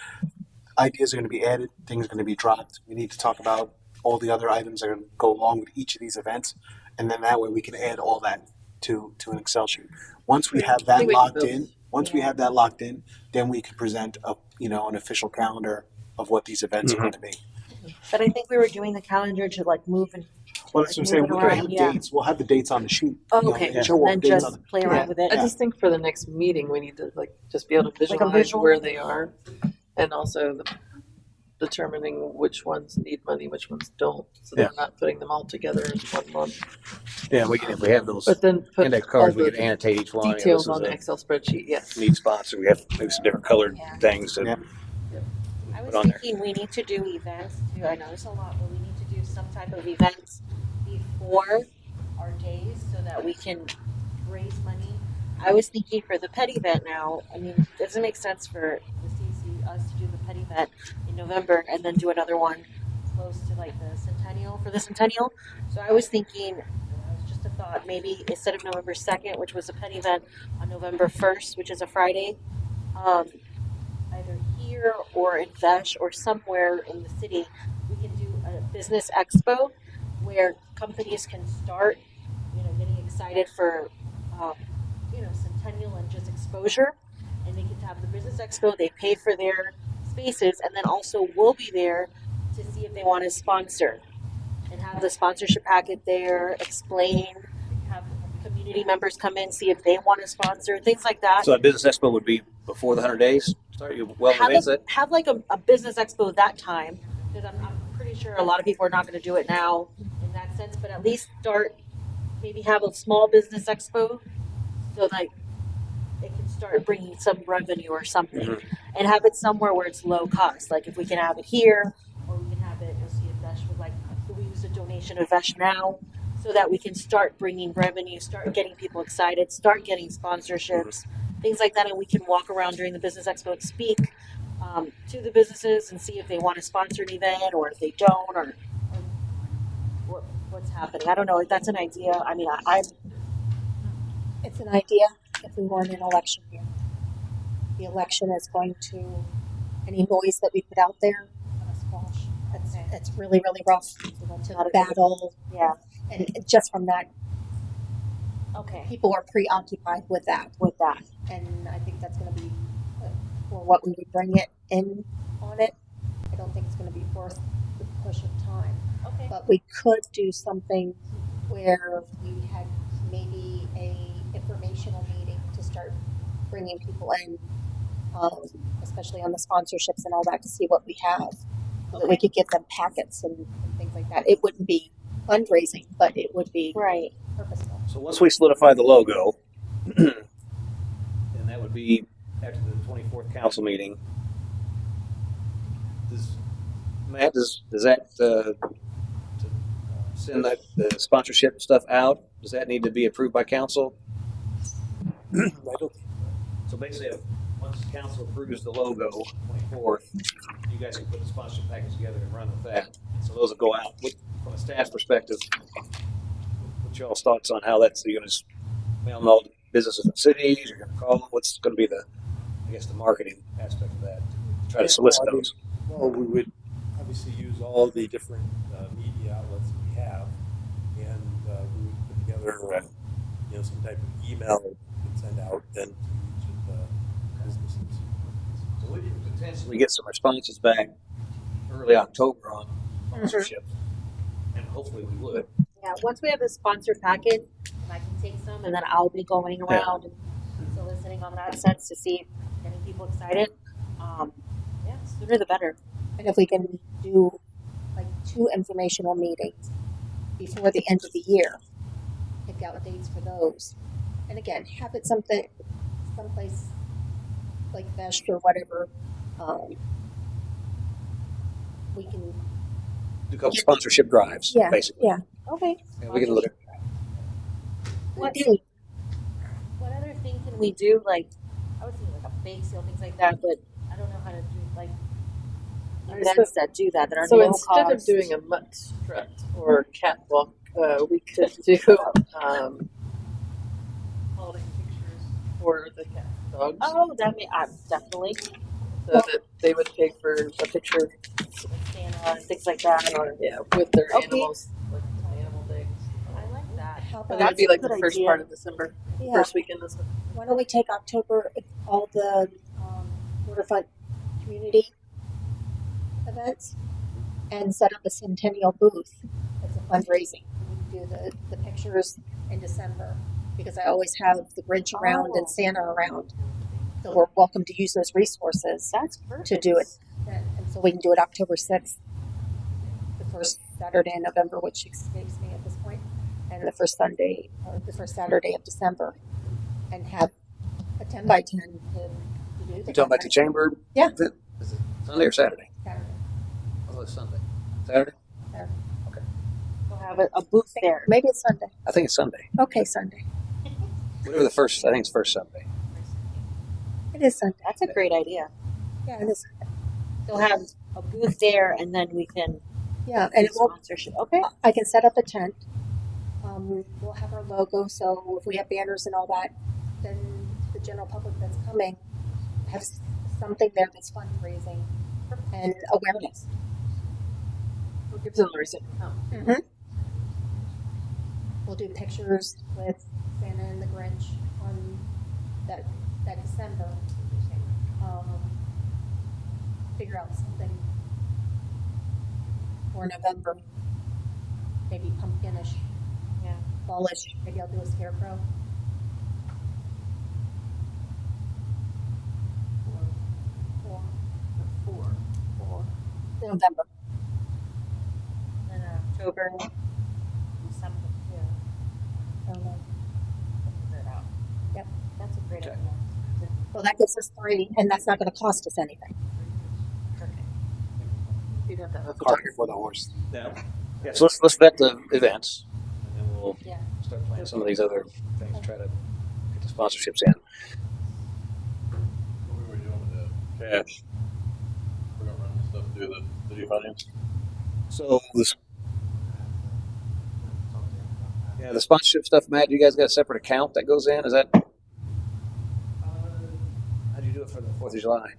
ideas are going to be added, things are going to be dropped. We need to talk about all the other items that are going to go along with each of these events, and then that way we can add all that to an Excel sheet. Once we have that locked in, then we can present an official calendar of what these events are going to be. But I think we were doing the calendar to like move and. Well, that's what I'm saying. We're going to have dates. We'll have the dates on the sheet. Okay, Show all the and then dates just play around with it. I just think for the next meeting, we need to just be able to Like a visualize visual? where they are, and also determining which ones need money, which ones don't, so they're not putting them all together in 1 month. Yeah, we can, if we have those But then put index all cards, we the can annotate each one. details This is on the a Excel spreadsheet. Yes. Need sponsor. We have maybe some different colored things to I was put on there. thinking we need to do events too. I know it's a lot, but we need to do some type of events before our days so that we can raise money. I was thinking for the pet event now, I mean, it doesn't make sense for the CC, us to do the pet event in November and then do another one close to like the Centennial, for the Centennial. So I was thinking, just a thought, maybe instead of November 2nd, which was a pet event, on November 1st, which is a Friday, either here or in Vesh or somewhere in the city, we can do a business expo where companies can start, getting excited for, Centennial and just exposure, and they get to have the business expo. They pay for their spaces, and then also we'll be there to see if they want to sponsor and have the sponsorship packet there, explain, have community members come in, see if they want to sponsor, things like that. So a business expo would be before the 100 days? Start you well in advance of it? Have like a business expo that time, because I'm pretty sure a lot of people are not going to do it now in that sense, but at least start, maybe have a small business expo so like it can start bringing some revenue or something, and have it somewhere where it's low cost. Like if we can have it here, or we can have it, you'll see if Vesh would like, we use a donation of Vesh now, so that we can start bringing revenue, start getting people excited, start getting sponsorships, things like that, and we can walk around during the business expo and speak to the businesses and see if they want to sponsor an event or if they don't, or what's happening. I don't know. That's an idea. I mean, It's an idea if we weren't in election year. The election is going to, any noise that we put out there, squash. It's really, really rough to battle. Yeah. And just from that, Okay. people are preoccupied with that. And I think that's going to be, for what we would bring it in on it, I don't think it's going to be worth the push of time. Okay. But we could do something where we had maybe a informational meeting to start bringing people in, especially on the sponsorships and all that, to see what we have, so that we could give them packets and things like that. It wouldn't be fundraising, but it would be Right. purposeful. So once we solidify the logo, then that would be after the 24th council meeting. Matt, does that to send that the sponsorship stuff out? Does that need to be approved by council? I don't, So basically, once the council approves the logo, 24th, you guys can put the sponsorship package together and run with that. So those will go out. From a staff perspective, what's y'all's thoughts on how that's, you're going to mail them all to businesses and cities? You're going to call them? What's going to be the marketing aspect of that? Try to solicit those. well, we would obviously use all the different media outlets that we have, and we would put together, some type of email and send out then to each of the businesses. So we could potentially get some responses back early October on sponsorship, and hopefully we would. Yeah, once we have a sponsor packet, if I can take some, and then I'll be going around and soliciting on that sense to see if any people excited. Yeah, sooner the better. And if we can do like 2 informational meetings before the end of the year, pick out dates for those. And again, have it someplace like Vest or whatever. We can, Do a couple sponsorship drives, yeah, basically. yeah. Okay. And we can look at What, Good deal. what other thing can we do? Like, I was thinking like a bake sale, things like that, but I don't know how to do like events that do that are So low instead cost. of doing a mutt strut or catwalk, we could do holiday pictures for the cat dogs, Oh, that may definitely so that they would pay for a picture, Santa and things like that. Or yeah, with their Okay. animals, like animal days. I like that. How But about, that would be like a the good first idea. part of December, yeah, first weekend of December. why don't we take October, all the waterfront community events and set up a Centennial booth as a fundraising. We can do the pictures in December because I always have the Grinch around Oh. and Santa around. So we're welcome to use those resources That's perfect. to do it. And so we can do it October 6th, the first Saturday in November, which escapes me at this point, and the first Sunday or the first Saturday of December, and have a 10 by 10 to do the You talking about the chamber? Yeah. Is it Sunday or Saturday? Saturday. Oh, it's Sunday. Saturday? We'll have a booth there. Maybe it's Sunday. I think it's Sunday. Okay, Sunday. Whatever the first, I think it's first Sunday. It is Sunday. That's a great idea. Yeah, it is. They'll have a booth there, and then we can Yeah, and do it won't, sponsorship. Okay. I can set up a tent. We'll have our logo, so if we have banners and all that, then the general public that's coming has something there that's fundraising and awareness. What gives them the reason to come? Mm-hmm. We'll do pictures with Santa and the Grinch on that December. Figure out something for November. Maybe pumpkinish, Yeah. fallish. Maybe I'll do a scarecrow. For November. And October, December. Yeah. So, Figure it out. Yep. That's a great Okay. idea. well, that gives us 3, and that's not going to cost us anything. Perfect. You'd have to have a Cart photographer. before the horse. Yeah. So let's vet the events, and then we'll Yeah. start planning some of these other things. Try to get the sponsorships in. What were we doing with the cash? We're gonna run this stuff through the city finance. So this, yeah, the sponsorship stuff, Matt. You guys got a separate account that goes in? Is that? How do you do it for the 4th of July?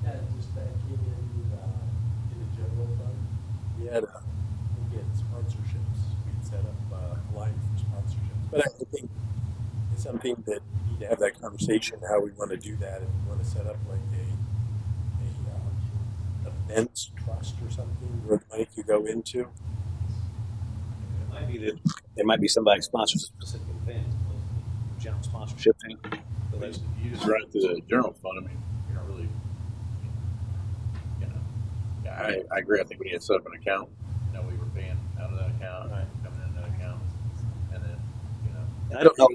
Yeah, just that came in the general fund. We had we get sponsorships. We'd set up a line for sponsorships. But I think it's something that we need to have that conversation how we want to do that. If we want to set up like a events trust or something where the money could go into. It might be that there might be somebody who sponsors a specific event, general sponsorship thing. But if you just run it through the general fund, I mean, you're not really, you know. Yeah, I agree. I think we need to set up an account. You know, we were paying out of that account, coming in that account, and then, you know. And I don't know.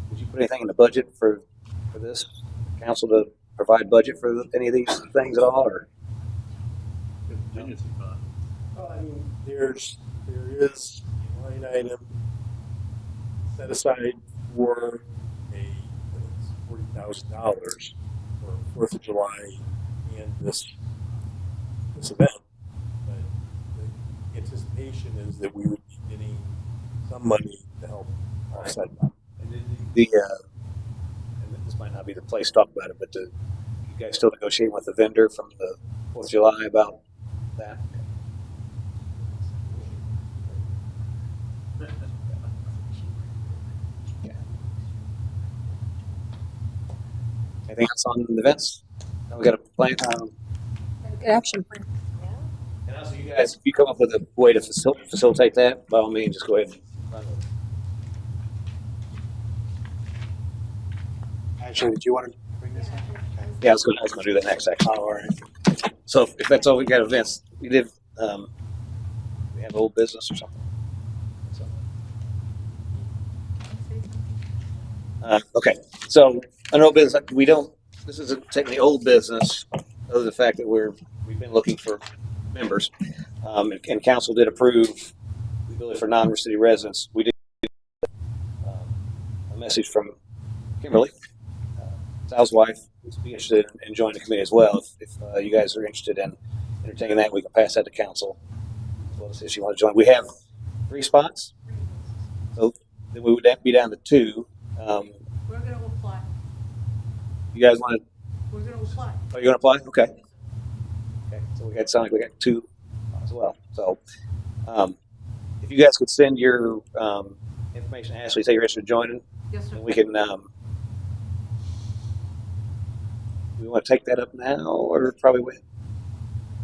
Did you put anything in the budget for this council to provide budget for any of these things at all, or? Contingency fund. Well, I mean, there is a line item set aside for $40,000 for 4th of July and this event. But the anticipation is that we would be getting some money to help offset that. And and this might not be the place to talk about it, but you guys still negotiating with the vendor from the 4th of July about that? Yeah. Anything else on the events? Now we got a plan. And a good action plan. And Now, so you guys, if you come up with a way to facilitate that, by all means, just go ahead and run with it. Actually, did you want to bring this up? Yeah, I was going to do that next, actually. Oh, all right. So if that's all we got events, we did, we have old business or something? Okay, so an old business, this isn't technically old business, other than the fact that we've been looking for members. And council did approve the ability for non-city residents. We did a message from Kimberly, Sal's wife, who's be interested in joining the committee as well. If you guys are interested in entertaining that, we can pass that to council as well as if you want to join. We have 3 spots, so then we would be down to 2. We're going to apply. You guys want to? We're going to apply. Oh, you're going to apply? Okay. Okay. So we sound like we got 2 as well. So, if you guys could send your information to Ashley, say you're interested in joining, Yes, sir. and we can. We want to take that up now, or probably wait.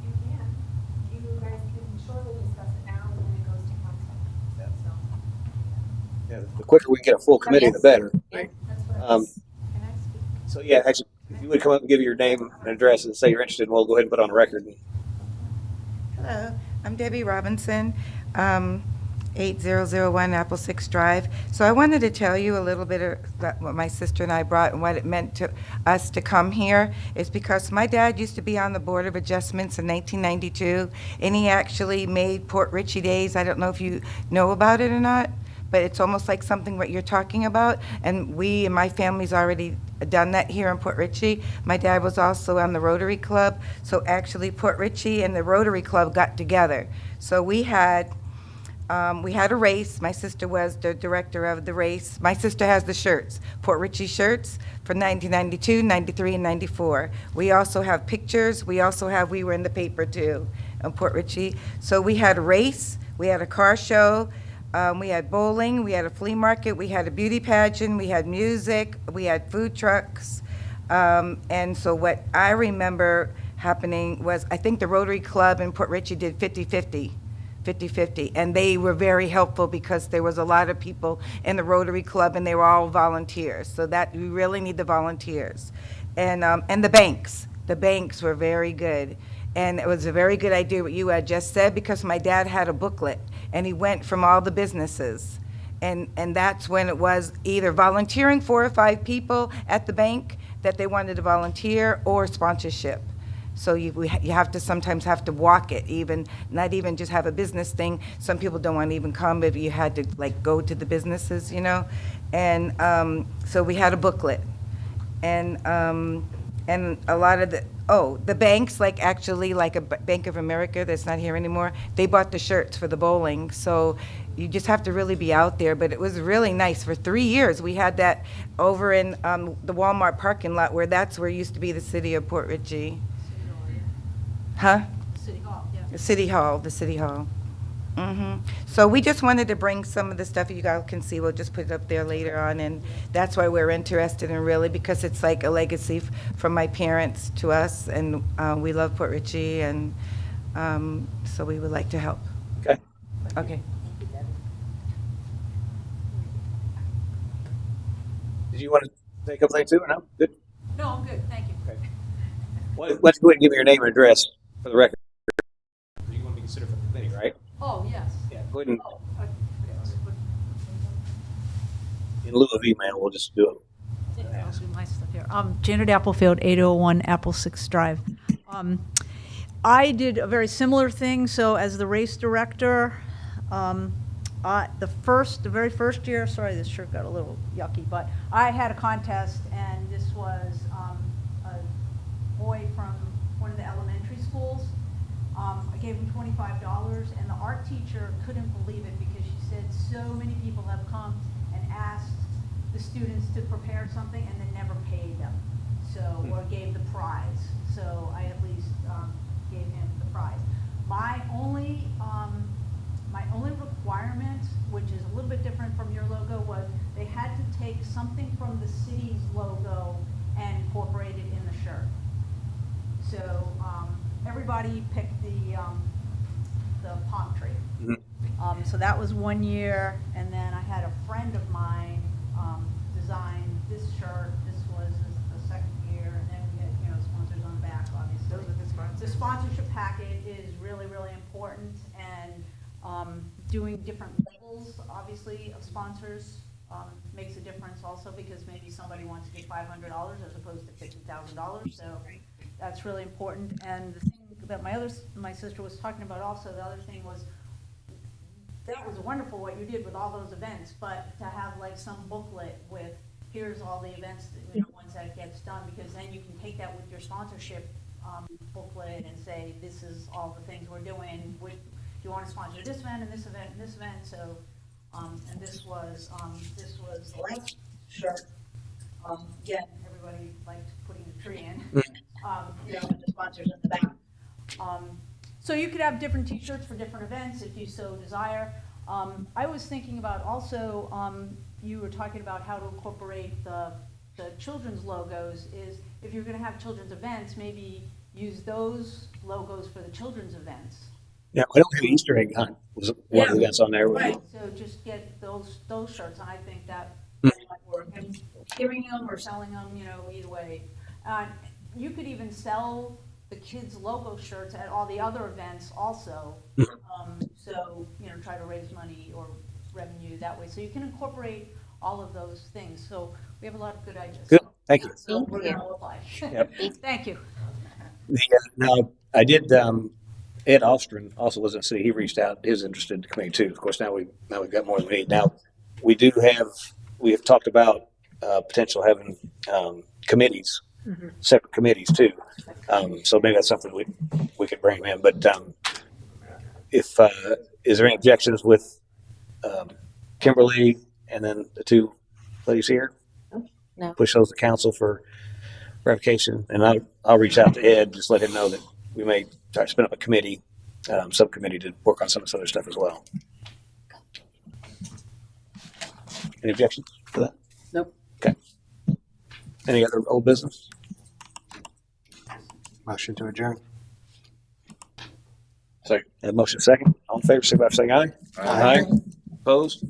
You can. You guys can shortly discuss it now and then it goes to council. Yeah. So, Yeah, the quicker we can get a full committee, the better. that's what Um, can I speak? So yeah, actually, if you would come up and give your name and address and say you're interested, we'll go ahead and put it on the record. Hello, I'm Debbie Robinson, 8001 Apple 6 Drive. So I wanted to tell you a little bit about what my sister and I brought and what it meant to us to come here. It's because my dad used to be on the Board of Adjustments in 1992, and he actually made Port Richey Days. I don't know if you know about it or not, but it's almost like something what you're talking about, and we and my family's already done that here in Port Richey. My dad was also on the Rotary Club, so actually Port Richey and the Rotary Club got together. So we had a race. My sister was the director of the race. My sister has the shirts, Port Richey shirts for 1992, 93, and 94. We also have pictures. We were in the paper too, in Port Richey. So we had a race. We had a car show. We had bowling, we had a flea market, we had a beauty pageant, we had music, we had food trucks. And so what I remember happening was, I think the Rotary Club in Port Richey did 50-50. And they were very helpful because there was a lot of people in the Rotary Club and they were all volunteers. So that, we really need the volunteers. And the banks were very good. And it was a very good idea what you had just said, because my dad had a booklet and he went from all the businesses. And that's when it was either volunteering 4 or 5 people at the bank that they wanted to volunteer, or sponsorship. So you have to sometimes have to walk it, even, not even just have a business thing. Some people don't want to even come if you had to like go to the businesses, you know? And so we had a booklet. And a lot of the banks, like actually like a Bank of America that's not here anymore, they bought the shirts for the bowling. So you just have to really be out there. But it was really nice. For 3 years, we had that over in the Walmart parking lot, where that's where used to be the city of Port Richey. Huh? City Hall, yeah. The city hall. So we just wanted to bring some of the stuff you guys can see. We'll just put it up there later on, and that's why we're interested in, really, because it's like a legacy from my parents to us, and we love Port Richey, and so we would like to help. Okay. Okay. Did you want to say a couple things too, or no? Good. No, I'm good, thank you. Okay. Well, let's go ahead and give me your name and address for the record. You want to be considered for the committee, right? Oh, yes. Yeah. Go ahead and, Oh, in lieu of email, we'll just do it. I'll do my stuff here. Janet Applefield, 801 Apple 6 Drive. I did a very similar thing. So as the race director, the very first year, sorry, this shirt got a little yucky, but I had a contest, and this was a boy from one of the elementary schools. I gave him $25, and the art teacher couldn't believe it, because she said so many people have come and asked the students to prepare something and then never paid them, or gave the prize. So I at least gave him the prize. My only requirement, which is a little bit different from your logo, was they had to take something from the city's logo and incorporate it in the shirt. So everybody picked the the palm tree. Mhm. So that was 1 year, and then I had a friend of mine design this shirt. This was the second year, and then we had, sponsors on the back, obviously. Those are the sponsors. The sponsorship packet is really, really important, and doing different levels, obviously, of sponsors makes a difference also, because maybe somebody wants to get $500 as opposed to $50,000, so that's really important. And the thing that my sister was talking about also, the other thing was, that was wonderful what you did with all those events, but to have like some booklet with, here's all the events, that, once that gets done, because then you can take that with your sponsorship booklet and say, this is all the things we're doing. Do you want to sponsor this event and this event and this event? So, and this was the last shirt. Again, everybody liked putting the tree in. With the sponsors in the back. So you could have different T-shirts for different events if you so desire. I was thinking about also, you were talking about how to incorporate the children's logos. Is if you're going to have children's events, maybe use those logos for the children's events. Yeah, we don't have Easter egg hunt. Was one of the events on there. Right. So just get those shirts, and I think that might work. And giving them or selling them, either way. You could even sell the kids' logo shirts at all the other events also. So, try to raise money or revenue that way. So you can incorporate all of those things. So we have a lot of good ideas. Good, thank you. So we're going to apply. Yep. Thank you. Now, I did, Ed Ostrin also was in the city. He reached out, he was interested in the committee too. Of course, now we've got more than we need. Now, we have talked about potential having committees, separate committees too. So maybe that's something we could bring in. But if is there any objections with Kimberly and then the two ladies here? No. Push those to council for ratification, and I'll reach out to Ed, just let him know that we may try to spin up a committee, subcommittee to work on some of this other stuff as well. Any objections to that? Nope. Okay. Any other old business? Motion to adjourn. Second. Motion second. All in favor, signify by saying aye. Aye. Opposed?